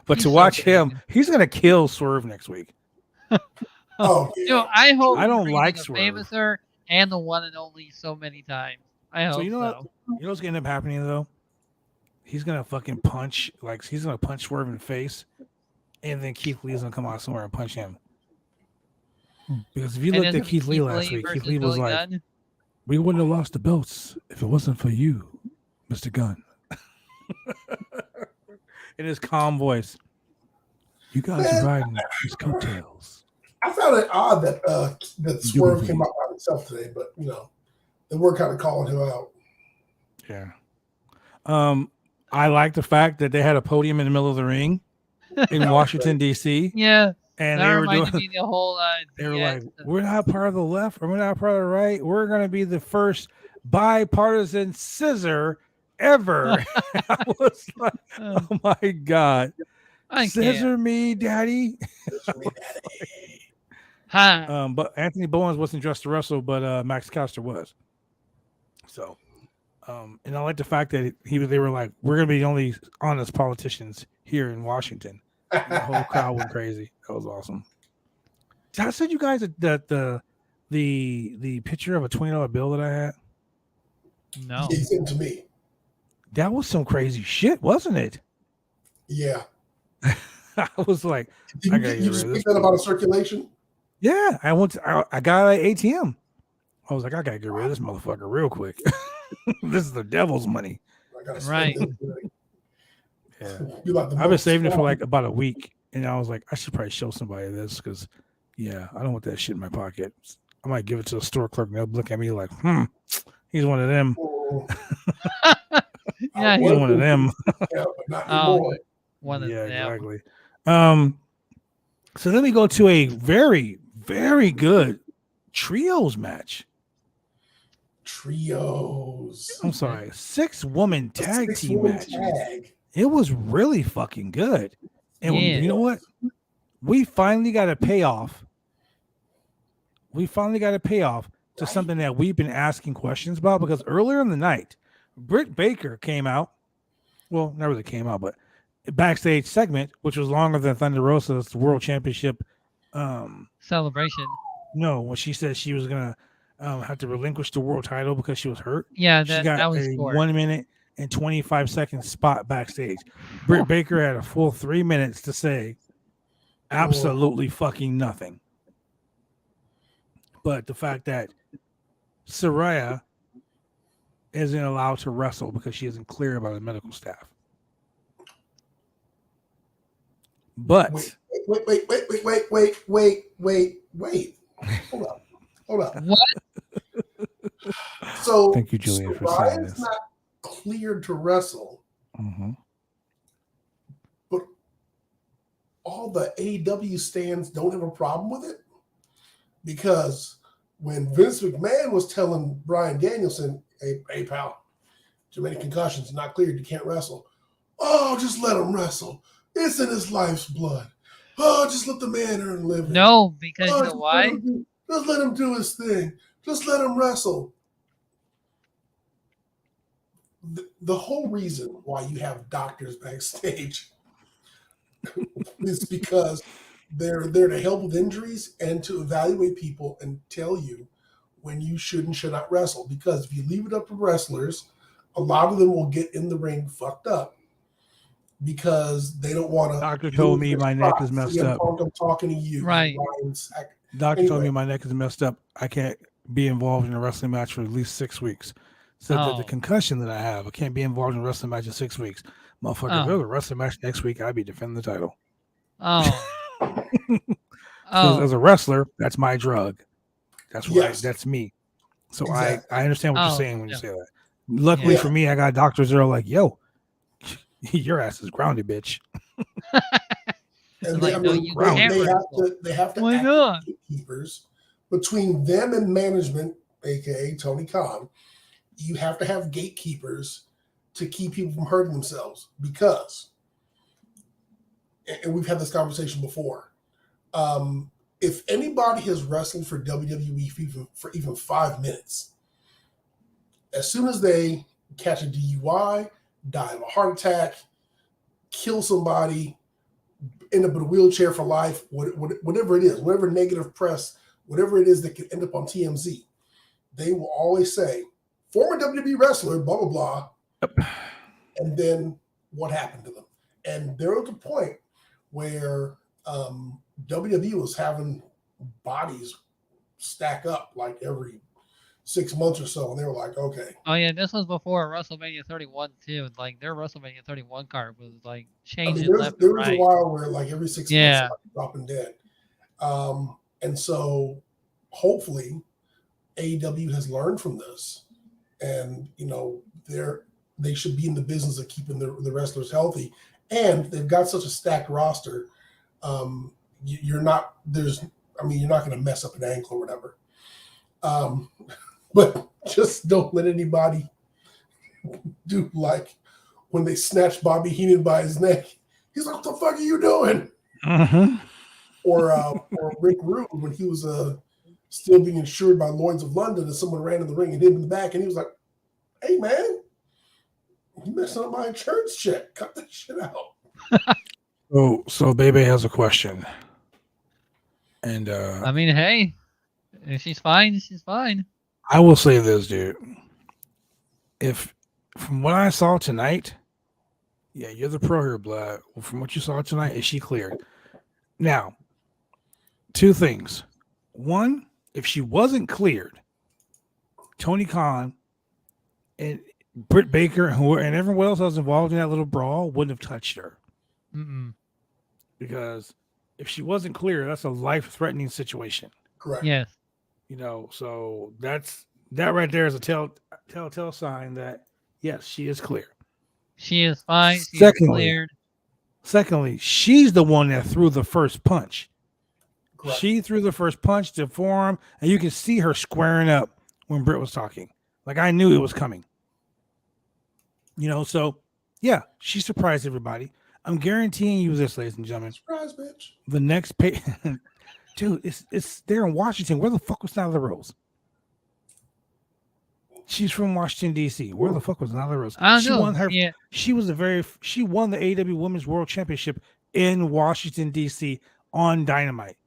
But to watch him, he's gonna kill Swerve next week. Oh, yeah. Dude, I hope I don't like Swerve. Famouser and the one and only so many times. I hope so. You know what's gonna end up happening though? He's gonna fucking punch, he's gonna punch Swerve in the face, and then Keith Lee's gonna come out somewhere and punch him. Because if you looked at Keith Lee last week, Keith Lee was like, "We wouldn't have lost the belts if it wasn't for you, Mr. Gunn." In his calm voice, "You guys are riding his coattails." I found it odd that Swerve came out by himself today, but you know, they were kind of calling him out. Yeah. I like the fact that they had a podium in the middle of the ring in Washington D.C. Yeah, and that they were doing. Me the whole, they were like, "We're not part of the left, or we're not part of the right. We're going to be the first bipartisan scissor ever." I was like, "Oh my god, scissor me, daddy." But Anthony Bowens wasn't dressed to wrestle, but Max Caster was. So, and I like the fact that they were like, "We're gonna be the only honest politicians here in Washington." And the whole crowd went crazy. That was awesome. Did I send you guys that the picture of a $20 bill that I had? No, he sent it to me. That was some crazy shit, wasn't it? Yeah. I was like, Did you speak that about a circulation? Yeah, I got an ATM. I was like, I gotta get rid of this motherfucker real quick. This is the devil's money. Right. Yeah. I've been saving it for like about a week, and I was like, I should probably show somebody this because, yeah, I don't want that shit in my pocket. I might give it to the store clerk, and they'll look at me like, he's one of them. Yeah, he's one of them. Yeah, but not anymore. One of them. Exactly. So then we go to a very, very good trios match. Trios. I'm sorry, 6-woman tag team match. It was really fucking good. And you know what? We finally got a payoff. To something that we've been asking questions about, because earlier in the night, Britt Baker came out. Well, not really came out, but backstage segment, which was longer than Thunder Rosa's World Championship celebration. No, when she said she was gonna have to relinquish the world title because she was hurt. Yeah, she got that was a short. 1 minute and 25 second spot backstage. Britt Baker had a full 3 minutes to say absolutely fucking nothing. But the fact that Saraya isn't allowed to wrestle because she isn't clear about the medical staff. But wait. Hold up. What? So thank you, Julian, for saying Ryan's this. not cleared to wrestle, but all the AEW stands don't have a problem with it, because when Vince McMahon was telling Bryan Danielson, hey pal, too many concussions, not cleared, you can't wrestle. Oh, just let him wrestle. It's in his life's blood. Oh, just let the man earn a living. No, because you know why? Just let him do his thing. Just let him wrestle. The whole reason why you have doctors backstage is because they're there to help with injuries and to evaluate people and tell you when you should and should not wrestle. Because if you leave it up to wrestlers, a lot of them will get in the ring fucked up because they don't want to. Doctor told me my neck is messed up. I'm talking to you. Right. Doctor told me my neck is messed up. I can't be involved in a wrestling match for at least 6 weeks. Said that the concussion that I have, I can't be involved in a wrestling match in 6 weeks. Motherfucker, if there was a wrestling match next week, I'd be defending the title. As a wrestler, that's my drug. That's right. That's me. So exactly. I understand what you're saying when you say that. Luckily for me, I got doctors that are like, yo, your ass is grounded, bitch. And they have to act as gatekeepers between them and management, aka Tony Khan. You have to have gatekeepers to keep people from hurting themselves, because, and we've had this conversation before, if anybody has wrestled for WWE for even 5 minutes, as soon as they catch a DUI, die of a heart attack, kill somebody, end up in a wheelchair for life, whatever it is, whatever negative press, whatever it is that can end up on TMZ, they will always say, former WWE wrestler, blah, blah, blah. Yep. And then what happened to them? And they're at the point where WWE was having bodies stack up like every 6 months or so. And they were like, okay. Oh, yeah, this was before WrestleMania 31, too. Like, their WrestleMania 31 card was, like, changing left and right. There was a while where, like, every 6 months, like, dropping dead. And so, hopefully, AEW has learned from this. And, you know, they should be in the business of keeping the wrestlers healthy. And they've got such a stacked roster. You're not going to mess up an ankle or whatever. But just don't let anybody do like when they snatched Bobby Heenan by his neck. He's like, what the fuck are you doing? Mm-hmm. Or Rick Rude when he was still being insured by Lloyd's of London, and someone ran in the ring and hit him in the back, and he was like, hey, man, you messing up my insurance check. Cut that shit out. So Bebe has a question. And I mean, hey, if she's fine, she's fine. I will say this, dude. If from what I saw tonight, yeah, you're the pro here, Blood. From what you saw tonight, is she cleared? Now, 2 things. One, if she wasn't cleared, Tony Khan and Britt Baker and everyone else that was involved in that little brawl wouldn't have touched her. Because if she wasn't clear, that's a life-threatening situation. Correct. Yes. You know, so that right there is a telltale sign that yes, she is clear. She is fine. She is cleared. Secondly, she's the one that threw the first punch. Correct. She threw the first punch to forearm, and you can see her squaring up when Britt was talking. Like, I knew it was coming. You know, so yeah, she surprised everybody. I'm guaranteeing you this, ladies and gentlemen. Surprise, bitch. The next pay, dude, it's there in Washington. Where the fuck was Nyla Rose? She's from Washington, D.C. Where the fuck was Nyla Rose? I don't know. She won the AEW Women's World Championship in Washington, D.C. on Dynamite.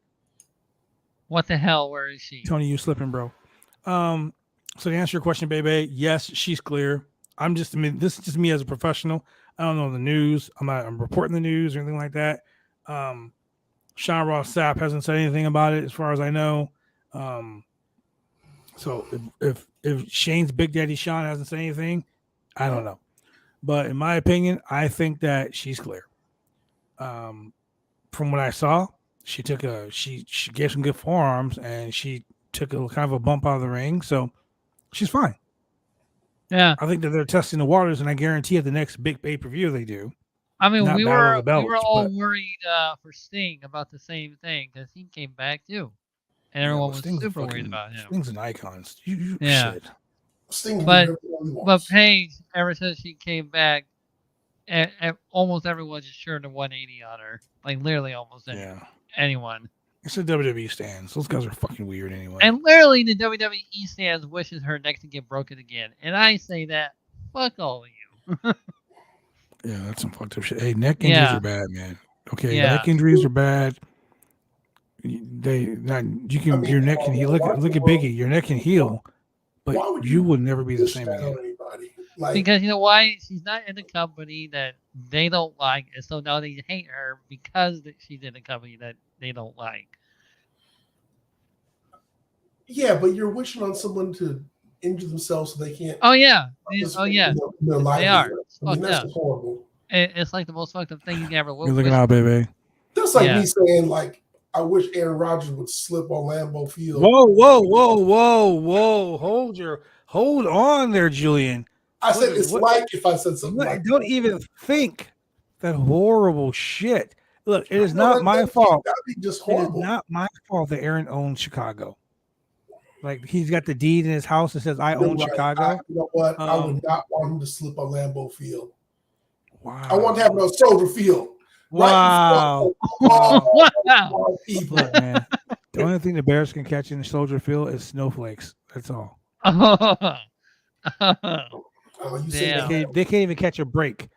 What the hell? Where is she? Tony, you slipping, bro. So to answer your question, baby, yes, she's clear. This is just me as a professional. I don't know the news. I'm reporting the news or anything like that. Sean Ross Sapp hasn't said anything about it as far as I know. So if Shane's Big Daddy Sean hasn't said anything, I don't know. But in my opinion, I think that she's clear. from what I saw, she took she gave some good forearms and she took a kind of a bump out of the ring, so she's fine. Yeah, I think that they're testing the waters, and I guarantee at the next big pay-per-view they do. I mean, Not we Battle of were the Belts, all but worried for Sting about the same thing because he came back too, and yeah, everyone well, was Sting's super worried about him. Sting's an icon. You Yeah. shit. Sting can But- do whatever he But wants. Paige, ever since she came back, almost everyone just turned a 180 on her. Like literally almost anyone. It's the WWE stands. Those guys are fucking weird anyway. And literally the WWE stands wishes her neck to get broken again. And I say that, fuck all of you. Yeah, that's some fucked up shit. Hey, neck injuries Yeah. are bad, man. Okay, Yeah. neck injuries are bad. Your neck can heal. Look at Biggie. Your neck can heal, but you would never be the Wish same that again. on anybody. Like, Because you know why? She's not in a company that they don't like, and so now they hate her because she's in a company that they don't like. yeah, but you're wishing on someone to injure themselves so they can't. Oh yeah. participate Oh yeah. in their They livelihood. are. It's I mean, fucked that's up. just horrible. It's like the most fucked up thing you can ever You're looking wish. out, baby. That's like Yeah. me saying, like, I wish Aaron Rodgers would slip on Lambeau Field. Whoa! Hold on there, Julian. I said it's like if I said something like Don't that. even think that horrible shit. Look, it is I know not that- my that'd fault. be just It is horrible. not my fault that Aaron owns Chicago. Like he's got the deed in his house that says I You're own right. Chicago. You know what? I would Um, not want him to slip on Lambeau Field. Wow. I want to have no Soldier Field. Wow. Right Wow. people. Look, man. The only thing the Bears can catch in the Soldier Field is snowflakes. That's all. Oh, you say Damn. that. They can't even catch a break.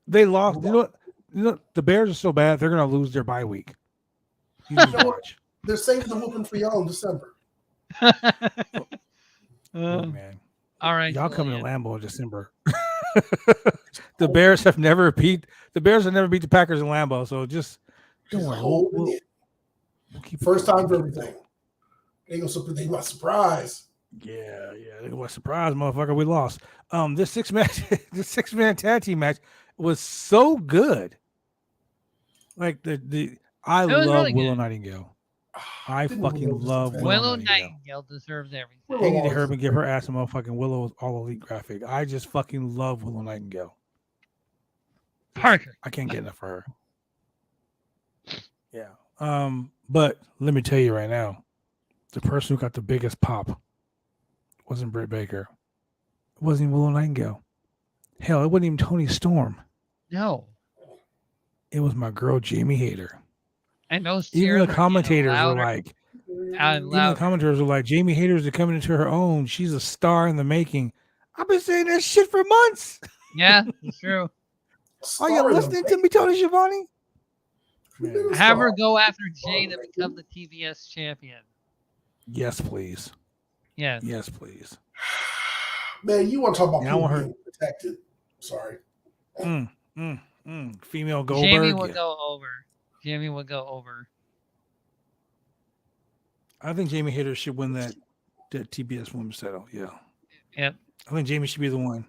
They lost. You know the Bears are so bad they're gonna lose their bye week. You just watch. They're saving the whooping for y'all in December. Look, man. All right. Y'all coming to Julian. Lambeau in December. The Bears have never beat the Packers in Lambeau, so just don't worry. We'll keep it First going. time for everything. They gonna think about surprise. Yeah. What surprise, motherfucker? We lost. This six-man tag team match was so good. Like I was love really Willow good. Nightingale. I Didn't fucking Willow love deserve Willow Nightingale. Nightingale deserves everything. Willow They need to always- her and give her ass a motherfucking Willow All Elite graphic. I just fucking love Willow Nightingale. Parker. I can't get enough for her. Yeah. But let me tell you right now, the person who got the biggest pop wasn't Britt Baker. It wasn't even Willow Nightingale. Hell, it wasn't even Tony Storm. No. It was my girl Jamie Hayter. And those Even cheers the were commentators getting were louder like, and even the louder. commentators were like, Jamie Hayter's coming into her own. She's a star in the making. I've been saying that shit for months. Yeah, it's true. Are Star you in the listening to me, Tony Schiavone? making. Have her go after Jay to become the TBS champion. Yes, please. Yes. Yes, please. Man, you want to talk about Yeah, I want people her- being protected. Sorry. Female Goldberg. Jamie would yeah. go over. Jamie would go over. I think Jamie Hayter should win that TBS women's title. Yeah. Yep. I think Jamie should be the one.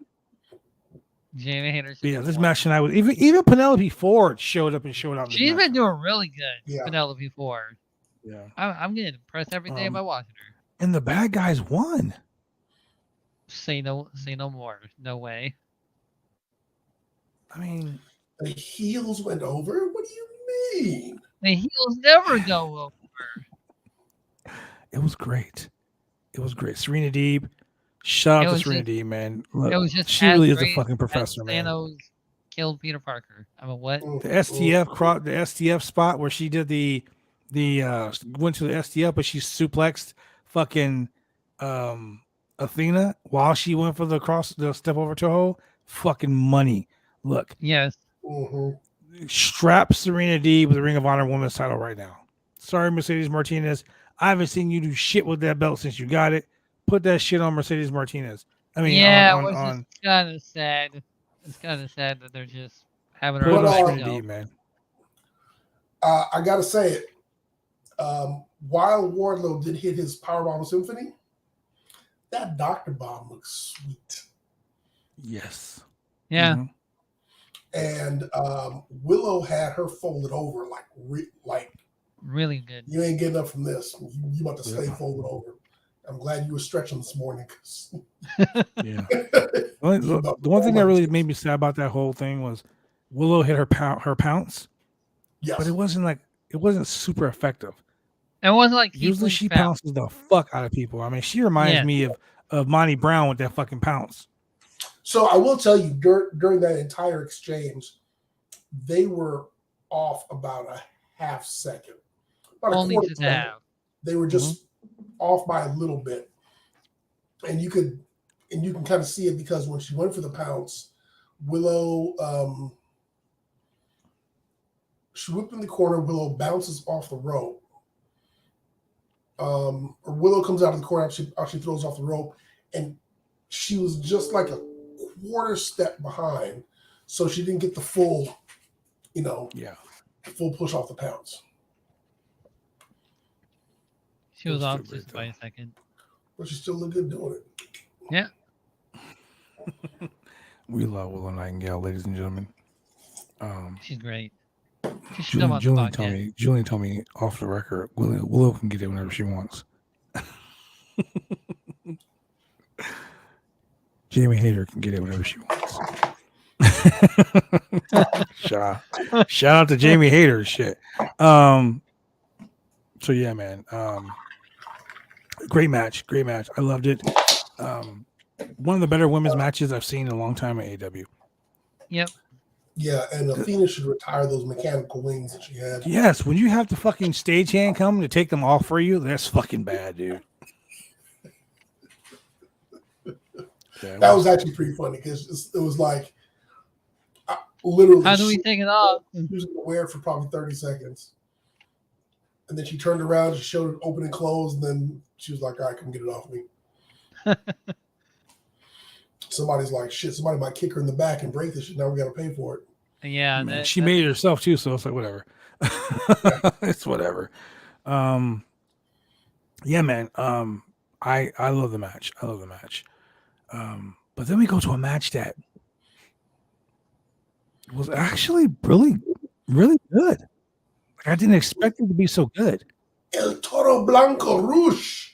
Jamie Hayter. But yeah, this match tonight was even Penelope Ford showed up and showed out. in this She's match. been doing really good. Yeah. Penelope Ford. Yeah. I'm getting impressed every day by watching her. And the bad guys won. Say no more. No way. I mean, The heels went over? What do you mean? The heels never go over. it was great. It was great. Serena Deeb. Shout It out to was Serena just- Deeb, man. Look, It was just she as really is a great fucking as professor, man. Thanos killed Peter Parker. I mean, what? The STF spot where she did the went to the STF, but she suplexed fucking Athena while she went for the step over toe. Fucking money. Look, Yes. strap Serena Deeb with the Ring of Honor Women's title right now. Sorry, Mercedes Martinez. I haven't seen you do shit with that belt since you got it. Put that shit on Mercedes Martinez. I mean, yeah, on which is kind of sad. It's kind of sad that they're just having her put it on on the Serena show. Deeb, man. I got to say it. While Wardlow did hit his Powerbomb Symphony, that Dr. Bomb looks sweet. Yes. Yeah. Mhm. And Willow had her folded over like really good. You ain't getting up from this. You about to stay folded over. I'm glad you were stretching this morning. Yeah. The one thing that really made me sad about that whole thing was Willow hit her pounce. Yes. But it wasn't super effective. It wasn't like usually she pounces the fuck out of people. I mean, she reminds me of Monty Brown with that fucking pounce. So I will tell you, during that entire exchange, they were off about a half second. About only a quarter to have. They were just off by a little bit. And you can kind of see it because when she went for the pounce, Willow she whipped in the corner, Willow bounces off the rope. Or Willow comes out of the corner after she throws off the rope, and she was just like a quarter step behind, so she didn't get the full, full push off the pounce. She was off just by a second. But she still looked good doing it. Yeah. We love Willow Nightingale, ladies and gentlemen. She's great. Julian told me off the record, Willow can get it whenever she wants. Jamie Hayter can get it whenever she wants. Shout out to Jamie Hayter. Shit. So yeah, man. Great match. I loved it. One of the better women's matches I've seen in a long time at AEW. Yep. Yeah, and Athena should retire those mechanical wings that she had. Yes, when you have the fucking stagehand come to take them off for you, that's fucking bad, dude. That was actually pretty funny because it was like literally. How do we take it off? She was going to wear it for probably 30 seconds. And then she turned around, she showed it open and closed, and then she was like, all right, come get it off me. Somebody's like, shit, somebody might kick her in the back and break this shit. Now we got to pay for it. Yeah. Man, she made it herself too, so it's like, whatever. It's whatever. Yeah, man. I love the match. But then we go to a match that was actually really, really good. Like, I didn't expect it to be so good. El Toro Blanco Rouge.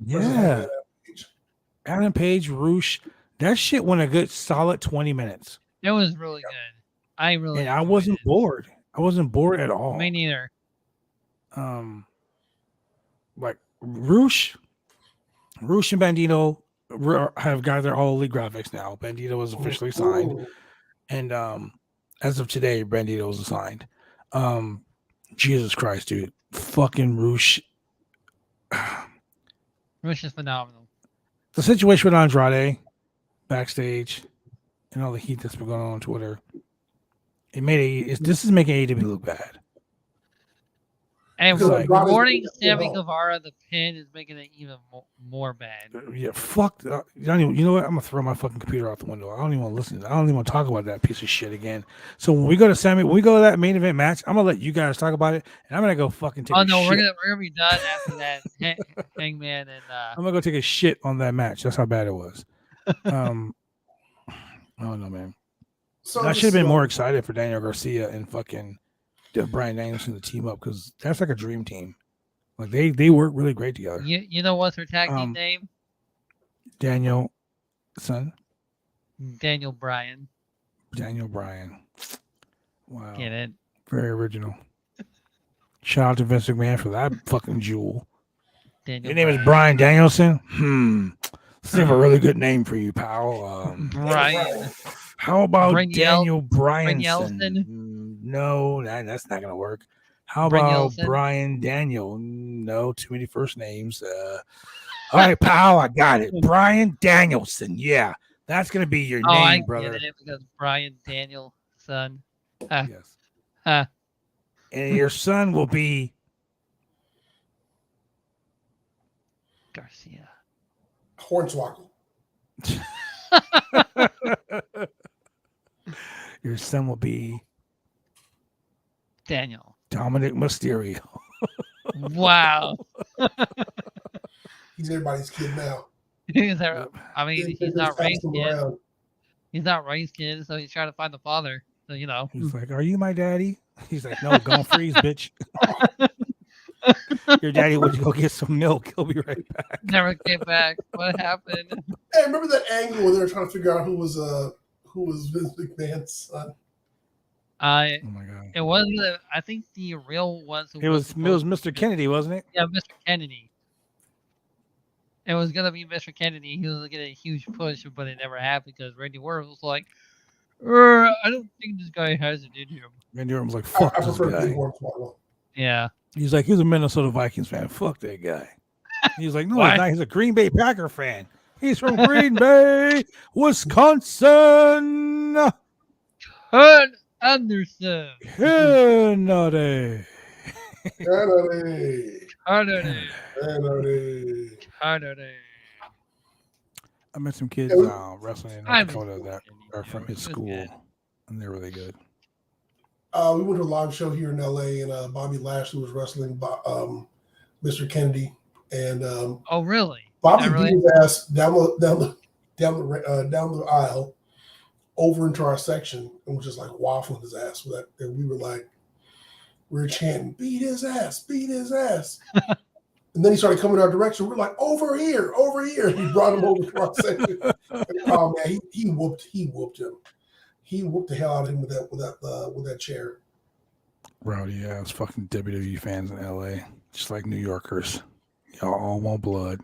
Yeah. Adam Page, Rouge. That shit went a good solid 20 minutes. It was really good. I wasn't bored. I wasn't bored at all. Me neither. Like Rouge and Bandito have got their whole league graphics now. Bandito was officially signed. And as of today, Bandito was signed. Jesus Christ, dude. Fucking Rouge. Rouge is phenomenal. The situation with Andrade backstage and all the heat that's been going on Twitter, this is making AEW look bad. And rewarding Sammy Guevara the pin is making it even more bad. Yeah, fuck. You know what? I'm gonna throw my fucking computer out the window. I don't even want to listen. I don't even want to talk about that piece of shit again. So when we go to that main event match, I'm gonna let you guys talk about it, and I'm gonna go fucking take. Oh no, we're gonna be done after that. Hangman and I'm gonna go take a shit on that match. That's how bad it was. Oh no, man. So I should have been more excited for Daniel Garcia and fucking Bryan Danielson to team up because that's like a dream team. Like they work really great together. You know what's her tag team name? Daniel Bryan. Daniel Bryan. Wow. Get it? Very original. Shout out to Vince McMahon for that fucking jewel. Your name is Bryan Danielson? Let's have a really good name for you, pal. Brian. How about Daniel Bryanson? No, that's not gonna work. How about Brian Daniel? No, too many first names. All right, pal, I got it. Bryan Danielson. Yeah, that's gonna be your name, brother. Get it because Bryan Danielson. Yes. And your son will be Garcia. Hornswoggle. Your son will be Daniel. Dominic Mysterio. Wow. He's everybody's kid now. He's not Ray's kid. He's not Ray's kid, so he's trying to find the father. So you know. He's like, "Are you my daddy?" He's like, "No, gone freeze, bitch. Your daddy would go get some milk. He'll be right back." Never came back. What happened? Hey, remember that angle where they were trying to figure out who was Vince McMahon's son? Oh my god! It wasn't. I think the real was. It was Mr. Kennedy, wasn't it? Yeah, Mr. Kennedy. It was gonna be Mr. Kennedy. He was gonna get a huge push, but it never happened because Randy Orton was like, I don't think this guy has it in him. Randy Orton was like, "Fuck this guy." Yeah. He's like, he's a Minnesota Vikings fan. Fuck that guy. He's like, no, Why? he's not. He's a Green Bay Packer fan. He's from Green Bay, Wisconsin. Kurt Anderson. Kennedy. I met some kids wrestling in North Dakota that are from his school, and they're really good. We went to a live show here in LA, and Bobby Lashley was wrestling Mr. Kennedy, and oh really? Bobby beat his ass down the aisle over into our section, and was just like waffling his ass with that. And we were chanting, "Beat his ass, beat his ass." And then he started coming our direction. We're like, over here, over here. And he brought him over to our section. And, oh man, he whooped him. He whooped the hell out of him with that chair. Rowdy ass fucking WWE fans in LA, just like New Yorkers. Y'all all want blood.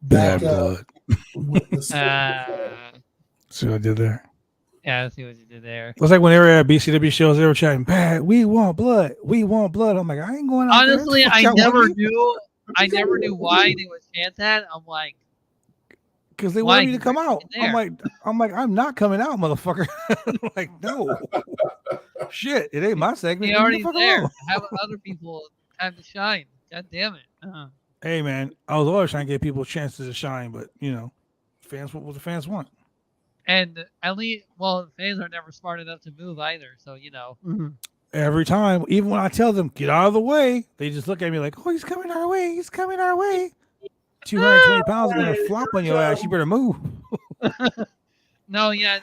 Bad blood. See what I did there? Yeah, I see what you did there. It was like when they were at BCW shows, they were chatting, "Bad, we want blood, we want blood." I'm like, I ain't going out honestly, there. I never knew why they would chant that. I'm like, because they wanted me to come out. I'm like, I'm not coming out, motherfucker. Like, no. Shit, it ain't my segment. You're already there. Have other people time to shine. God damn it. Hey man, I was always trying to give people chances to shine, but you know, fans what the fans want. And at least, fans are never smart enough to move either. So you know. Every time, even when I tell them get out of the way, they just look at me like, "Oh, he's coming our way. He's coming our way." 220 pounds are gonna flop on your ass. You better move. No, yeah,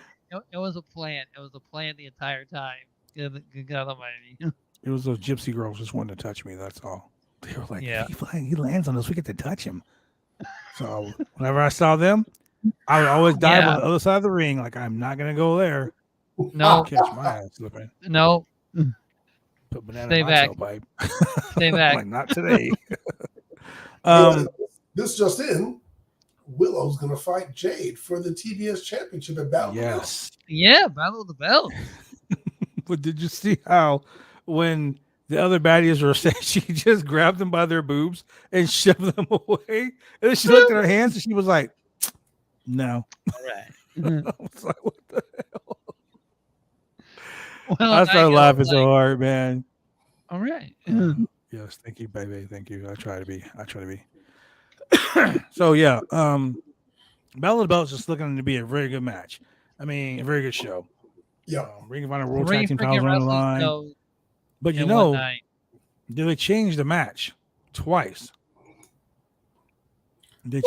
it was a plan. It was a plan the entire time. Good God Almighty. It was those gypsy girls just wanting to touch me. That's all. They were like, yeah. He lands on us. We get to touch him. So whenever I saw them, I would always dive on the other side of the ring. Like, I'm not gonna go there. No, catch my ass slipping. No. Put banana Stay in my back. tailpipe. Stay back. Like, not today. This just in. Willow's going to fight Jade for the TBS Championship at Battle of the Bells. Yeah, Battle of the Bells. But did you see how when the other baddies were saying, she just grabbed them by their boobs and shoved them away? And then she looked at her hands and she was like, no. All right. I was like, what the hell? Well, I started laughing so hard, man. All right. Yes, thank you, baby. Thank you. I try to be. So yeah, Battle of the Belts is looking to be a very good match. I mean, a very good show. Yeah, Ring of Honor World Tag Team titles on the line. But you know, they changed the match twice.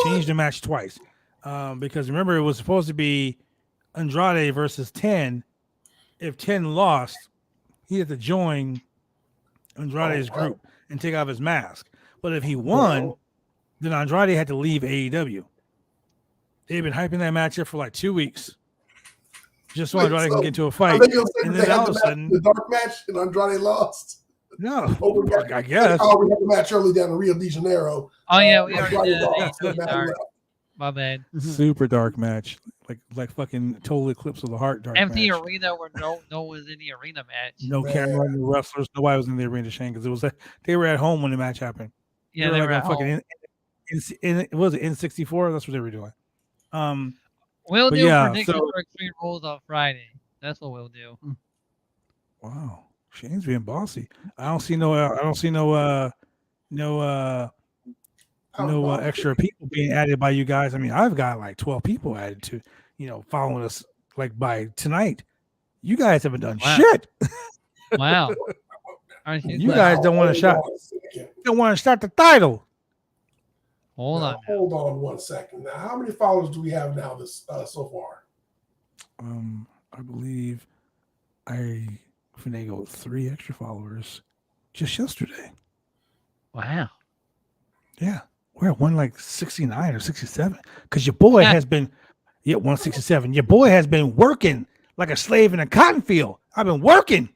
Changed the match twice because remember it was supposed to be Andrade versus 10. If 10 lost, he had to join Andrade's group and take off his mask. But if he won, then Andrade had to leave AEW. They've been hyping that match up for like 2 weeks. Just so Andrade can get into a fight. And then all of a sudden, the dark match and Andrade lost. No, I guess. Oh, we had the match early down in Rio de Janeiro. Oh yeah, we already did. My bad. Super dark match, like fucking total eclipse of the heart. Dark empty match. arena where no one was in the arena match. No camera, no wrestlers. Nobody was in the arena, Shane, because they were at home when the match happened. Yeah, they were at home. It was N64. That's what they were doing. We'll do predictions for Extreme Rules on Friday. That's what we'll do. Wow, Shane's being bossy. I don't see no extra people being added by you guys. I mean, I've got like 12 people added to, following us like by tonight. You guys haven't done shit. Wow. You guys don't want to start the title. Hold on 1 second. Now, how many followers do we have now this so far? I believe I finagled 3 extra followers just yesterday. Wow. Yeah. We're at 169 or 67. Because your boy has been 167. Your boy has been working like a slave in a cotton field. I've been working.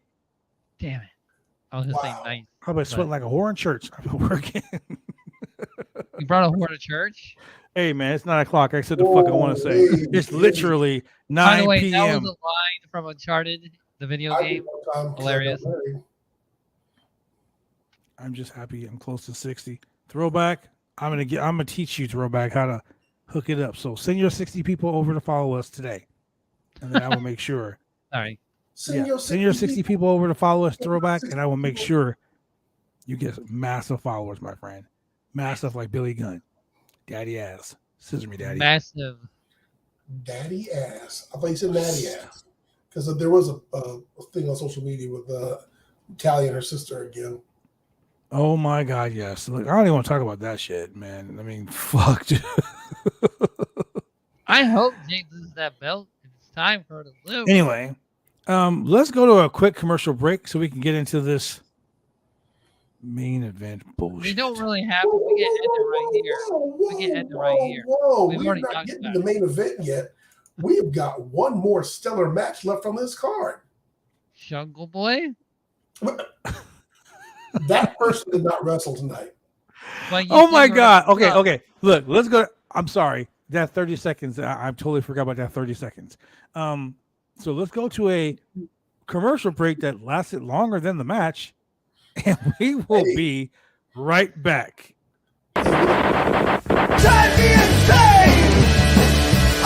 Damn it. I was gonna say nice. I've been sweating like a whore in church. I've been working. You brought a whore to church? Hey man, it's 9 o'clock. I said the fuck I want to say. It's literally 9 By the way, p.m. that was a line from Uncharted, the video game. Hilarious. I'm just happy I'm close to 60. Throwback. I'm gonna teach you, Throwback, how to hook it up. So send your 60 people over to follow us today. And then I will make sure. All right. Send your 60 people over to follow us, Throwback, and I will make sure you get massive followers, my friend. Massive like Billy Gunn. Daddy ass. Scissor me, daddy. Massive. Daddy ass. I thought you said natty ass. Because there was a thing on social media with Callie and her sister again. Oh my God, yes. Look, I don't even want to talk about that shit, man. I mean, fuck. I hope Jake loses that belt. It's time for her to lose. Anyway, let's go to a quick commercial break so we can get into this main event bullshit. We don't really have to. We can end it right here. We can end it right here. We're not getting to the main event yet. We've got one more stellar match left on this card. Jungle Boy? That person did not wrestle tonight. Oh my God. Okay. Look, let's go. I'm sorry. That 30 seconds. I totally forgot about that 30 seconds. So let's go to a commercial break that lasted longer than the match. And we will be right back. Drive me insane!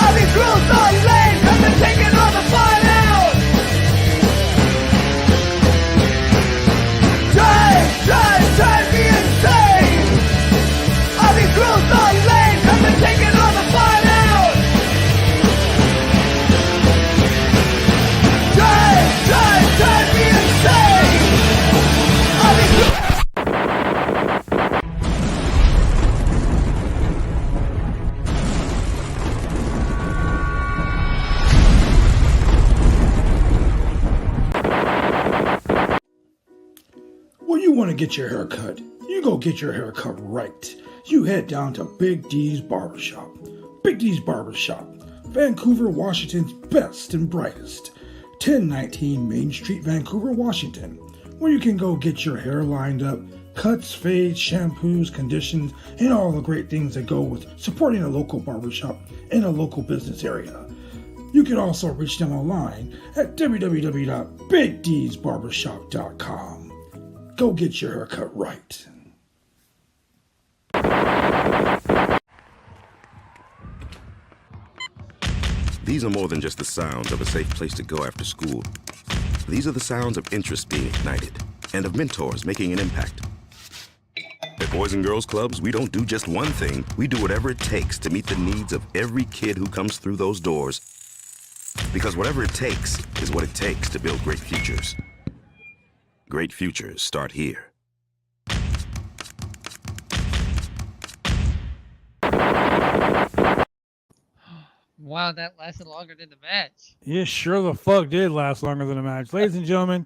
All these rules are lame, cause they're taking all the fun out! Drive me insane! All these rules are lame, cause they're taking all the fun out! Drive me insane! All these When you want to get your hair cut, you go get your hair cut right. You head down to Big D's Barbershop. Big D's Barbershop, Vancouver, Washington's best and brightest. 1019 Main Street, Vancouver, Washington, where you can go get your hair lined up, cuts, fades, shampoos, conditions, and all the great things that go with supporting a local barbershop in a local business area. You can also reach them online at www.bigdsbarbershop.com. Go get your haircut right. These are more than just the sounds of a safe place to go after school. These are the sounds of interest being ignited and of mentors making an impact. At Boys and Girls Clubs, we don't do just one thing. We do whatever it takes to meet the needs of every kid who comes through those doors. Because whatever it takes is what it takes to build great futures. Great futures start here. Wow, that lasted longer than the match. Yeah, sure the fuck did last longer than a match. Ladies and gentlemen,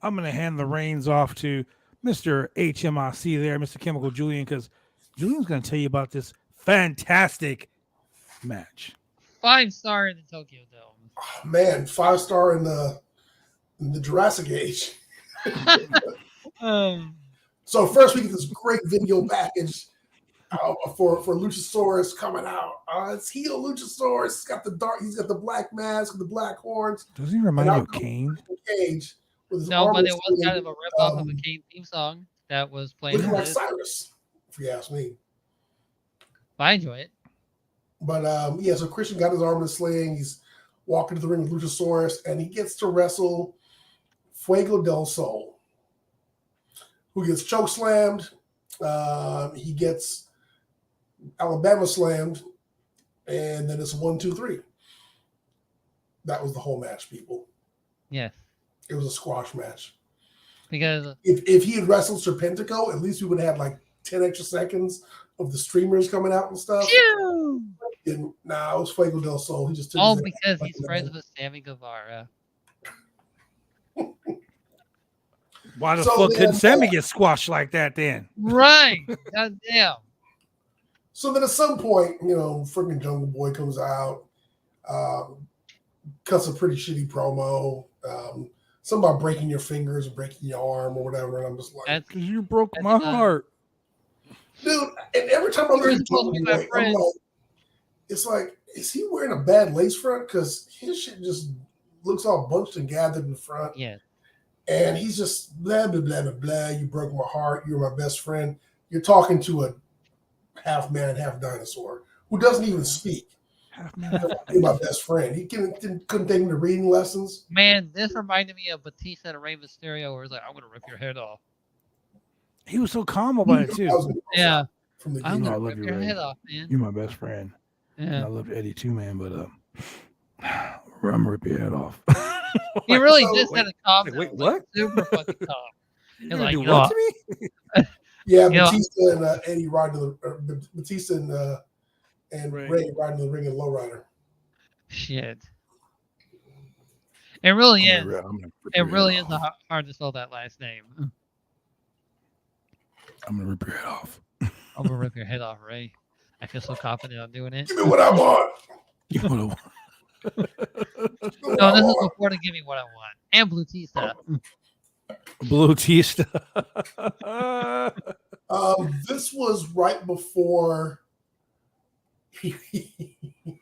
I'm going to hand the reins off to Mr. HMIC there, Mr. Chemical Julian, because Julian's going to tell you about this fantastic match. 5-star in the Tokyo Dome. Oh, man, 5-star in the Jurassic Age. So first we get this great video package for Luchasaurus coming out. It's heel Luchasaurus. He's got the black mask, the black horns. Does he remind you of Kane? Cage with his no, but it was kind of a rip-off of a Kane theme song that was playing. Looking like Cyrus, if you ask me. I enjoy it. But so Christian got his arm in a sling. He's walking to the ring with Luchasaurus, and he gets to wrestle Fuego del Sol, who gets choke slammed. He gets Alabama slammed, and then it's 1, 2, 3. That was the whole match, people. Yes. It was a squash match. Because if he had wrestled Serpentico, at least we would have had like 10 extra seconds of the streamers coming out and stuff. It was Fuego del Sol. He just took because he's friends with Sammy Guevara. Why the fuck couldn't Sammy get squashed like that then? Right. God damn. So then at some point, freaking Jungle Boy comes out, cuts a pretty shitty promo. Something about breaking your fingers, breaking your arm, or whatever. And I'm just like, because you broke my heart, dude. And every time I look at Jungle Boy, I'm like, it's like, is he wearing a bad lace front? Because his shit just looks all bunched and gathered in front. Yeah. And he's just blah, blah, blah, blah, blah. You broke my heart. You're my best friend. You're talking to a half man, half dinosaur who doesn't even speak. Half man, You're my best friend. He couldn't take me to reading lessons. Man, this reminded me of Batista and Rey Mysterio, where he's like, "I'm gonna rip your head off." He was so calm about it too. Yeah, from the I'm gonna love rip you, your Ray. head off, man. You're my best friend. Yeah, And I love Eddie too, man. But I'm gonna rip your head off. he really did set a calm. Wait, down, what? Like, super fucking calm. He's You're like, do you know, what to me? Yeah, You know- Batista and Eddie riding Batista and Ray. Ray riding the ring in lowrider. shit. It really I'm is. gonna rip It your really head is off. hard to spell that last name. I'm gonna rip your head off. I'm gonna rip your head off, Ray. I feel so confident I'm doing it. Give me what I want. You know what? No, this is before to give me what I want. And Batista. Blue Tista. This was right before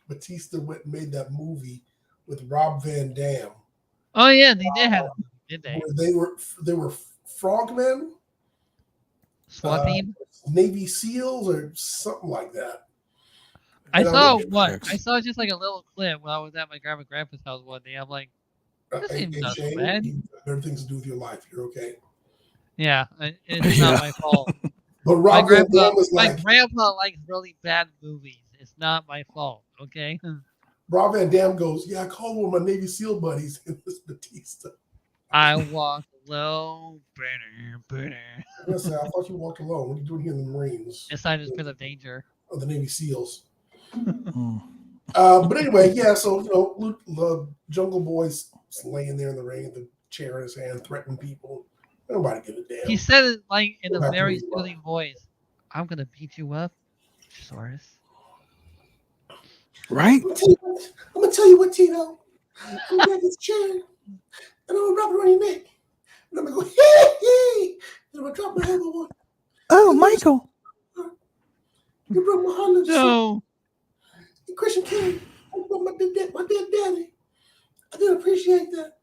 Batista went and made that movie with Rob Van Dam. Oh yeah, they did have it, did they? Where they were frogmen, SWAT team. Navy SEAls, or something like that. I and I saw looked at what? X. I saw just like a little clip when I was at my grandma and grandpa's house one day. I'm like, this seems not so Shane, bad. everything's to do with your life. You're okay. Yeah, it's Yeah. not my fault. But My Rob Van grandpa, Dam was my like, grandpa likes really bad movies. It's not my fault. Okay. Rob Van Dam goes, yeah, I called one of my Navy SEAL buddies, and it's Batista. I walk low, burner. I said, I thought you walked alone. What are you doing here in the Marines? Inside is because of danger. Or the Navy SEAls. Mm. But anyway, yeah, so, the Jungle Boy's laying there in the ring, the chair in his hand, threatening people. Nobody give a damn. He said it like in a Back to very where you are. soothing voice. I'm gonna beat you up, Soros. Right? I'm gonna tell you what, Tito. I'm gonna grab this chair and I'm gonna drop it on your neck. And I'm gonna go, hey. And I'm gonna drop my elbow on. Oh, Michael. You broke my heart. No. And Christian King, I broke my dead daddy. I didn't appreciate that.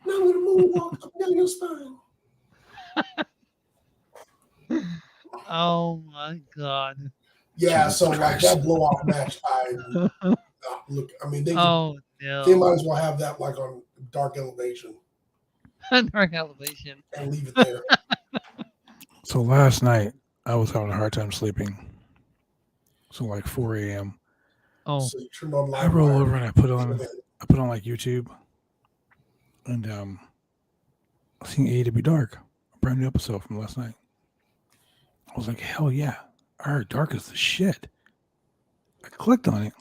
Now I'm gonna moonwalk up down your spine. Oh my god. Yeah, Jesus so like Christ. that blow off match, look. I mean, they Oh they no. might as well have that like on Dark Elevation Dark Elevation. and leave it there. So last night I was having a hard time sleeping. So like 4 a.m. Oh, So you turned on I live roll wire. over and I put on like YouTube, and I seen AEW Dark, a brand new episode from last night. I was like, hell yeah, I heard Dark is the shit. I clicked on it.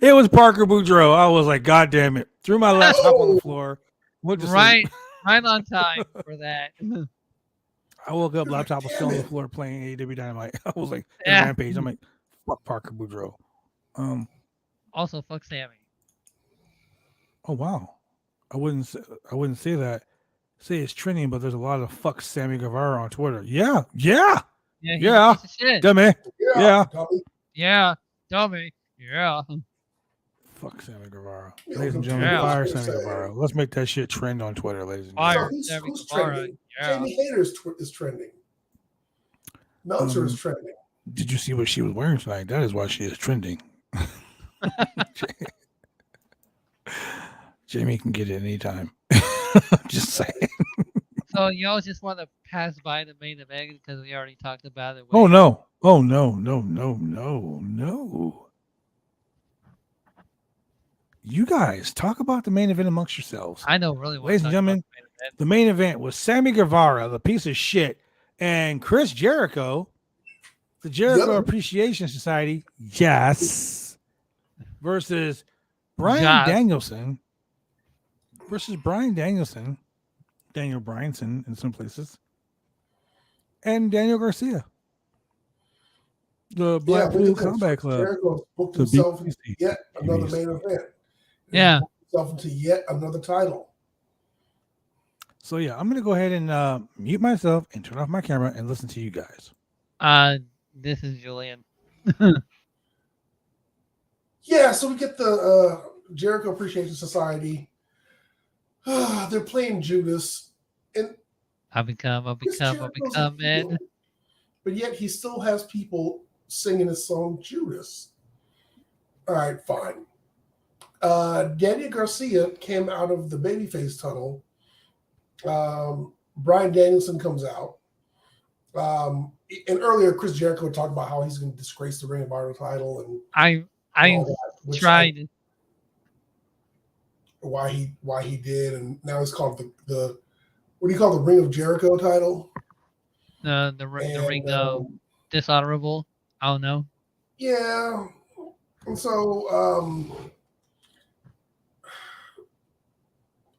It was Parker Boudreaux. I was like, God damn it! Threw my laptop on the floor. Went to sleep. right on time for that. I woke up, laptop was still on the floor playing AEW Dynamite. I was like, Yeah. Rampage. I'm like, fuck Parker Boudreaux. Also, fuck Sammy. Oh wow, I wouldn't say that. Say it's trending, but there's a lot of fuck Sammy Guevara on Twitter. Yeah, Yeah, he's Yeah. a piece of shit. dummy. Yeah. Tommy. Yeah, dummy. Yeah. Fuck Sammy Guevara. Yeah, Ladies and yeah. gentlemen, fire Sammy Say- Guevara. Let's make that shit trend on Twitter, ladies and Fire. gentlemen. Who's Sammy trending? Guevara, yeah. Jamie Hayter is trending. Meltzer is trending. Did you see what she was wearing tonight? That is why she is trending. Jamie can get it anytime. Just saying. So y'all just want to pass by the main event because we already talked about it. Oh no. Oh no. You guys talk about the main event amongst yourselves. I know really what. Ladies and gentlemen, the main event was Sammy Guevara, the piece of shit, and Chris Jericho, the Jericho Yep. Appreciation Society, yes, versus Brian Yes. Danielson versus Daniel Bryanson in some places, and Daniel Garcia. The Blackpool Combat Club. Jericho booked himself into yet another main event. Yeah. Booked himself into yet another title. So yeah, I'm gonna go ahead and mute myself and turn off my camera and listen to you guys. This is Julian. Yeah, so we get the Jericho Appreciation Society. They're playing Judas, and I become man. But yet he still has people singing his song Judas. All right, fine. Daniel Garcia came out of the babyface tunnel. Bryan Danielson comes out. And earlier, Chris Jericho talked about how he's going to disgrace the Ring of Honor title, and I tried why he did, and now he's called the what do you call the Ring of Jericho title? The ring of dishonorable. I don't know. Yeah, and so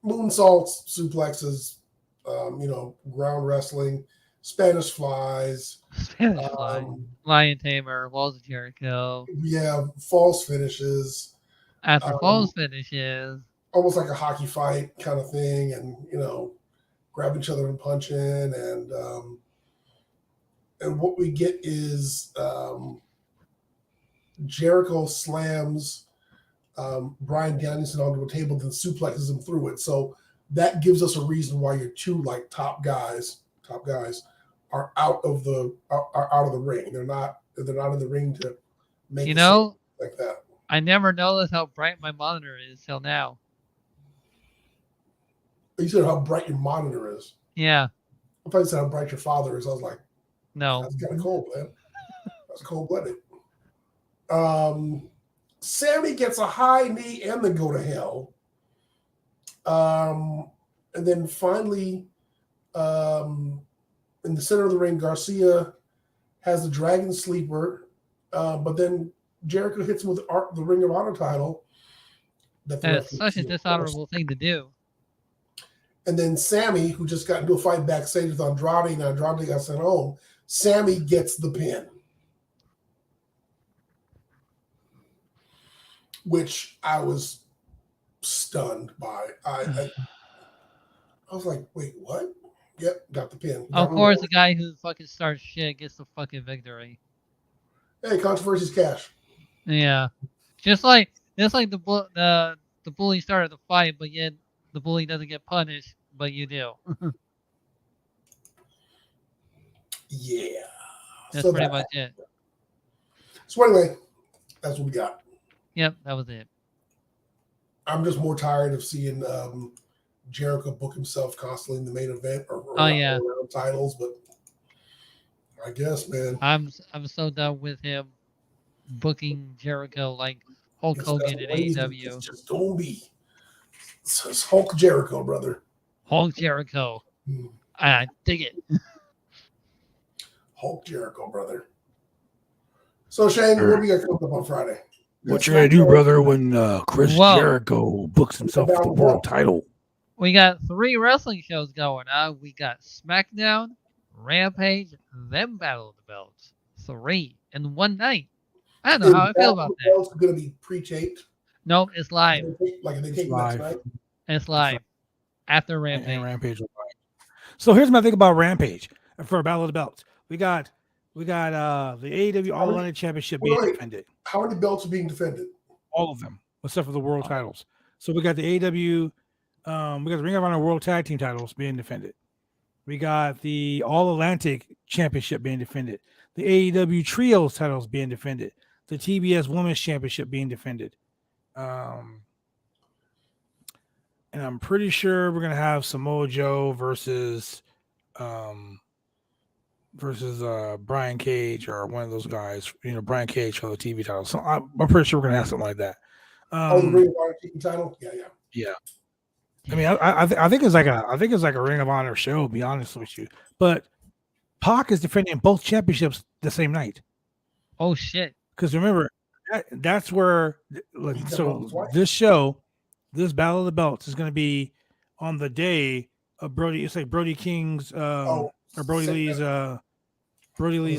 moonsaults, suplexes, ground wrestling, Spanish flies, Lion Tamer, Walls of Jericho. Yeah, false finishes. After false finishes, almost like a hockey fight kind of thing, and grab each other and punching, and what we get is Jericho slams Bryan Danielson onto a table, then suplexes him through it. So that gives us a reason why your two top guys are out of the ring. They're not in the ring to make like that. I never noticed how bright my monitor is till now. You said how bright your monitor is. Yeah. I thought you said how bright your father is. I was like, no, that's kind of cold, man. That's cold-blooded. Sammy gets a high knee and then go to hell. And then finally, in the center of the ring, Garcia has the Dragon Sleeper, but then Jericho hits him with the Ring of Honor title. That's such a dishonorable thing to do. And then Sammy, who just got into a fight backstage with Andrade, and Andrade got sent home, Sammy gets the pin. Which I was stunned by. I was like, wait, what? Yep, got the pin. Of course, the guy who fucking starts shit gets the fucking victory. Hey, controversy's cash. Yeah. Just like the bully started the fight, but yet the bully doesn't get punished, but you do. Yeah. That's pretty much it. So anyway, that's what we got. Yep, that was it. I'm just more tired of seeing Jericho book himself constantly in the main event or around titles, but I guess, man. I'm so done with him booking Jericho like Hulk Hogan in AEW. It's just don't be. It's Hulk Jericho, brother. Hulk Jericho. I dig it. Hulk Jericho, brother. So Shane, what do we got coming up on Friday? What you gonna do, brother, when Chris Jericho books himself for the world title? We got 3 wrestling shows going on. We got SmackDown, Rampage, then Battle of the Belts. 3 in one night. I don't know how I feel about that. It's going to be pre-taped. Nope, it's live. Like they take next night. It's live after Rampage. And Rampage. So here's my thing about Rampage for Battle of the Belts. We got the AEW All Atlantic Championship being defended. How many belts are being defended? All of them, except for the world titles. So we got the AEW, we got the Ring of Honor World Tag Team titles being defended. We got the All Atlantic Championship being defended. The AEW Trios titles being defended. The TBS Women's Championship being defended. And I'm pretty sure we're gonna have Samoa Joe versus Brian Cage or one of those guys, Brian Cage for the TV title. So I'm pretty sure we're gonna have something like that. The Ring of Honor TV title? Yeah. I mean, I think it's like a Ring of Honor show, to be honest with you. But Pac is defending both championships the same night. Oh shit. Because remember, that's where this show, this Battle of the Belts is going to be on the day of Brody. It's like Brody King's or Brody Lee's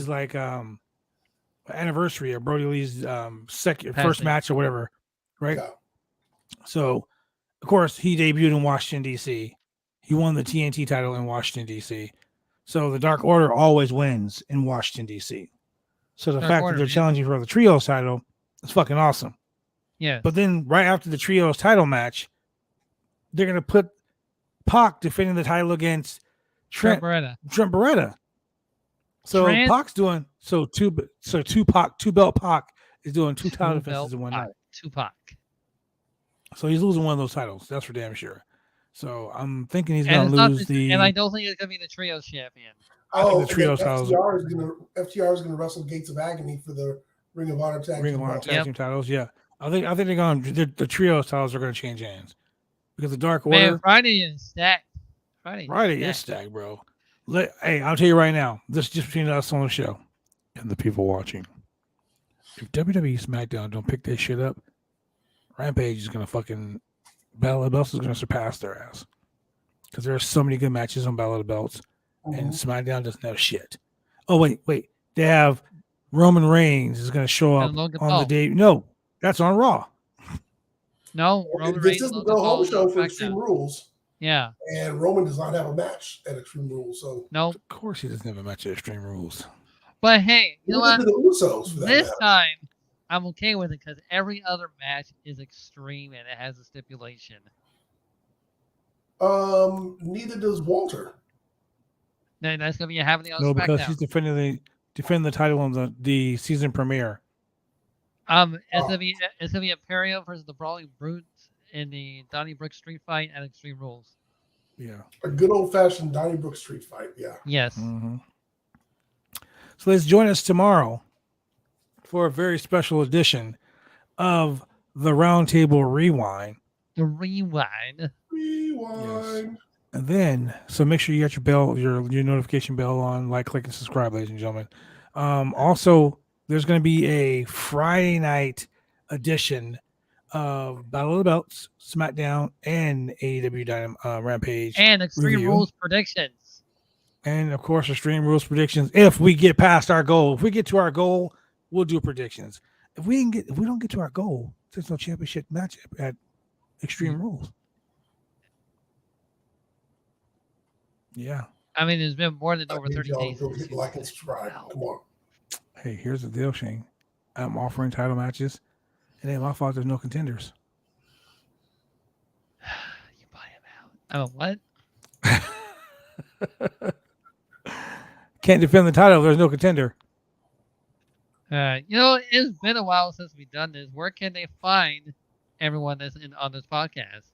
like anniversary or Brody Lee's first match or whatever, right? Yeah. So, of course, he debuted in Washington D.C. He won the TNT title in Washington D.C. So the Dark Order always wins in Washington D.C. So the fact that they're challenging for the Trios title is fucking awesome. Yeah. But then right after the Trios title match, they're gonna put Pac defending the title against Trent Beretta. So Pac's doing two belt Pac is doing two title defenses in one night. Tupac. So he's losing one of those titles. That's for damn sure. So I'm thinking he's gonna lose and I don't think it's gonna be the Trios champion. The Trios titles. FTR is gonna wrestle Gates of Agony for the Ring of Honor tag team titles. Yeah, I think they're going. The Trios titles are going to change hands because the Dark Order. Man, Friday is stacked. Friday is stacked, bro. Hey, I'll tell you right now. This is just between us on the show and the people watching. If WWE SmackDown don't pick that shit up, Rampage is going to fucking Battle of the Belts is going to surpass their ass because there are so many good matches on Battle of the Belts, and SmackDown doesn't have shit. Oh wait, they have. Roman Reigns is going to show up on the day. No, that's on Raw. No, Roman Reigns is the go home show for Extreme Rules. Yeah, and Roman does not have a match at Extreme Rules. So no, of course he doesn't have a match at Extreme Rules. But hey, you know what? This time, I'm okay with it because every other match is extreme and it has a stipulation. Neither does Walter. No, that's gonna be happening on SmackDown. No, because he's defending the title on the season premiere. It's gonna be Imperium versus the Brawling Brutes in the Donnybrook Street fight at Extreme Rules. Yeah, a good old fashioned Donnybrook Street fight. Yeah. Yes. Mm-hmm. So let's join us tomorrow for a very special edition of the Roundtable Rewind. The Rewind. Rewind. Yes. And then, so make sure you got your bell, your notification bell on, like, click, and subscribe, ladies and gentlemen. Also, there's going to be a Friday night edition of Battle of the Belts, SmackDown, and AEW Rampage. And Extreme Rules predictions. And, of course, Extreme Rules predictions. If we get past our goal, if we get to our goal, we'll do predictions. If we don't get to our goal, there's no championship match at Extreme Rules. Yeah. I mean, it's been more than over 30 days. Hit like and subscribe. Come on. Hey, here's the deal, Shane. I'm offering title matches. It ain't my fault there's no contenders. You buy him out. What? Can't defend the title if there's no contender. It's been a while since we've done this. Where can they find everyone that's on this podcast?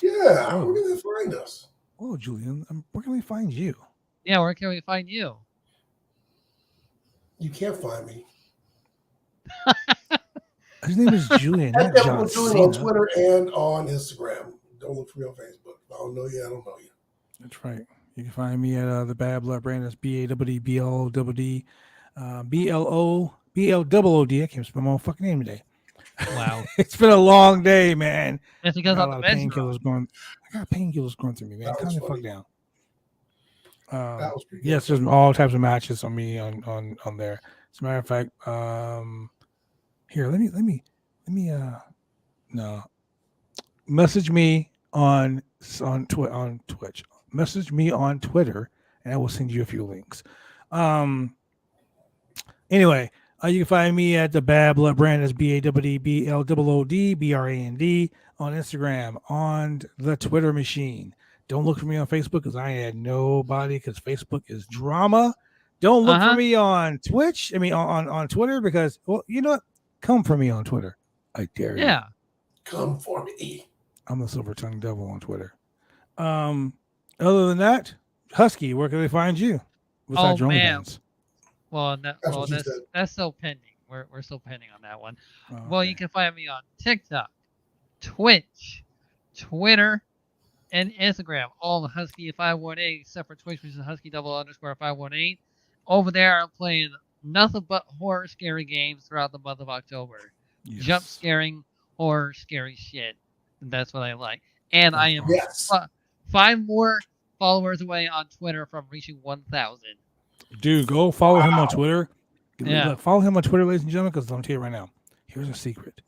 Yeah, where can they find us? Oh, Julian, where can we find you? Yeah, where can we find you? You can't find me. His name is Julian, not John Cena. On Twitter and on Instagram. Don't look for me on Facebook. I don't know you. I don't know you. That's right. You can find me at the Bad Blood brand. That's BAWDBLOD, BLOOD. I can't spell my own fucking name today. Wow. It's been a long day, man. It's because of the painkillers going. I got painkillers going through me, man. Calm the fuck down. That was pretty yes, there's all types of matches on me on there. As a matter of fact, here, let me message me on Twitch. Message me on Twitter, and I will send you a few links. Anyway, you can find me at the Bad Blood brand as BAWDBLOOD on Instagram, on the Twitter machine. Don't look for me on Facebook because I had nobody because Facebook is drama. Don't look for me on Twitch. I mean, on Twitter because, well, you know what? Come for me on Twitter. I dare you. Yeah. Come for me. I'm the Silver Tongue Devil on Twitter. Other than that, Husky, where can they find you? Besides your own well, that's still pending. We're still pending on that one. Oh, well, you can find me on TikTok, Twitch, Twitter, and Instagram. All the Husky 518 except for Twitch, which is Husky_518. Over there, I'm playing nothing but horror scary games throughout the month of October. Yes. Jump scaring, horror scary shit. That's what I like. And I am Yes. 5 more followers away on Twitter from reaching 1,000. Dude, go follow him on Twitter. Yeah. Follow him on Twitter, ladies and gentlemen, because I'm telling you right now. Here's a secret.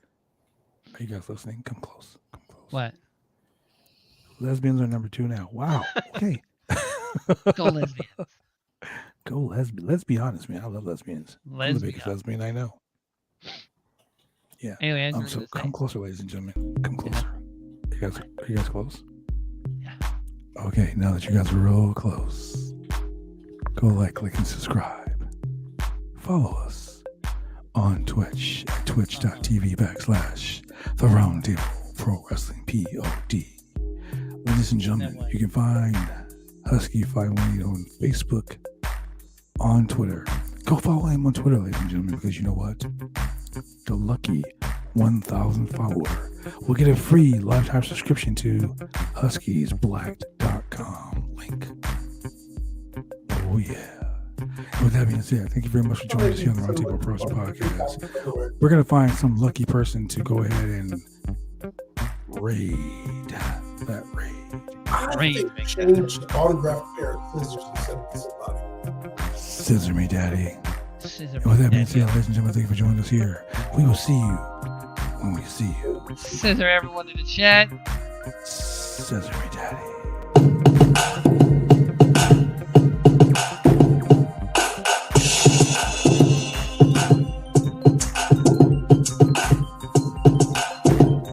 Are you guys listening? Come close. Come close. What? Lesbians are number 2 now. Wow. Okay. Go lesbians. Go lesbian. Let's be honest, man. I love lesbians. I'm the biggest lesbian I know. Yeah. Anyway, So come closer, ladies and gentlemen. Come closer. Are you guys close? Yeah. Okay, now that you guys are real close, go like, click, and subscribe. Follow us on Twitch at twitch.tv/The Roundtable Pro Wrestling POD. Ladies and gentlemen, you can find Husky 518 on Facebook, on Twitter. Go follow him on Twitter, ladies and gentlemen, because you know what? The lucky 1,000 follower will get a free lifetime subscription to huskiesblack.com link. Oh, yeah. With that being said, thank you very much for joining us here on the Roundtable Pros Podcast. We're going to find some lucky person to go ahead and raid that raid. I think change the autograph pair of scissors and send it to somebody. Scissor me, daddy. Scissor And with that being me, said, ladies and gentlemen, thank you for joining us here. We will see you when we see you. Scissor everyone in the chat. Scissor me, daddy.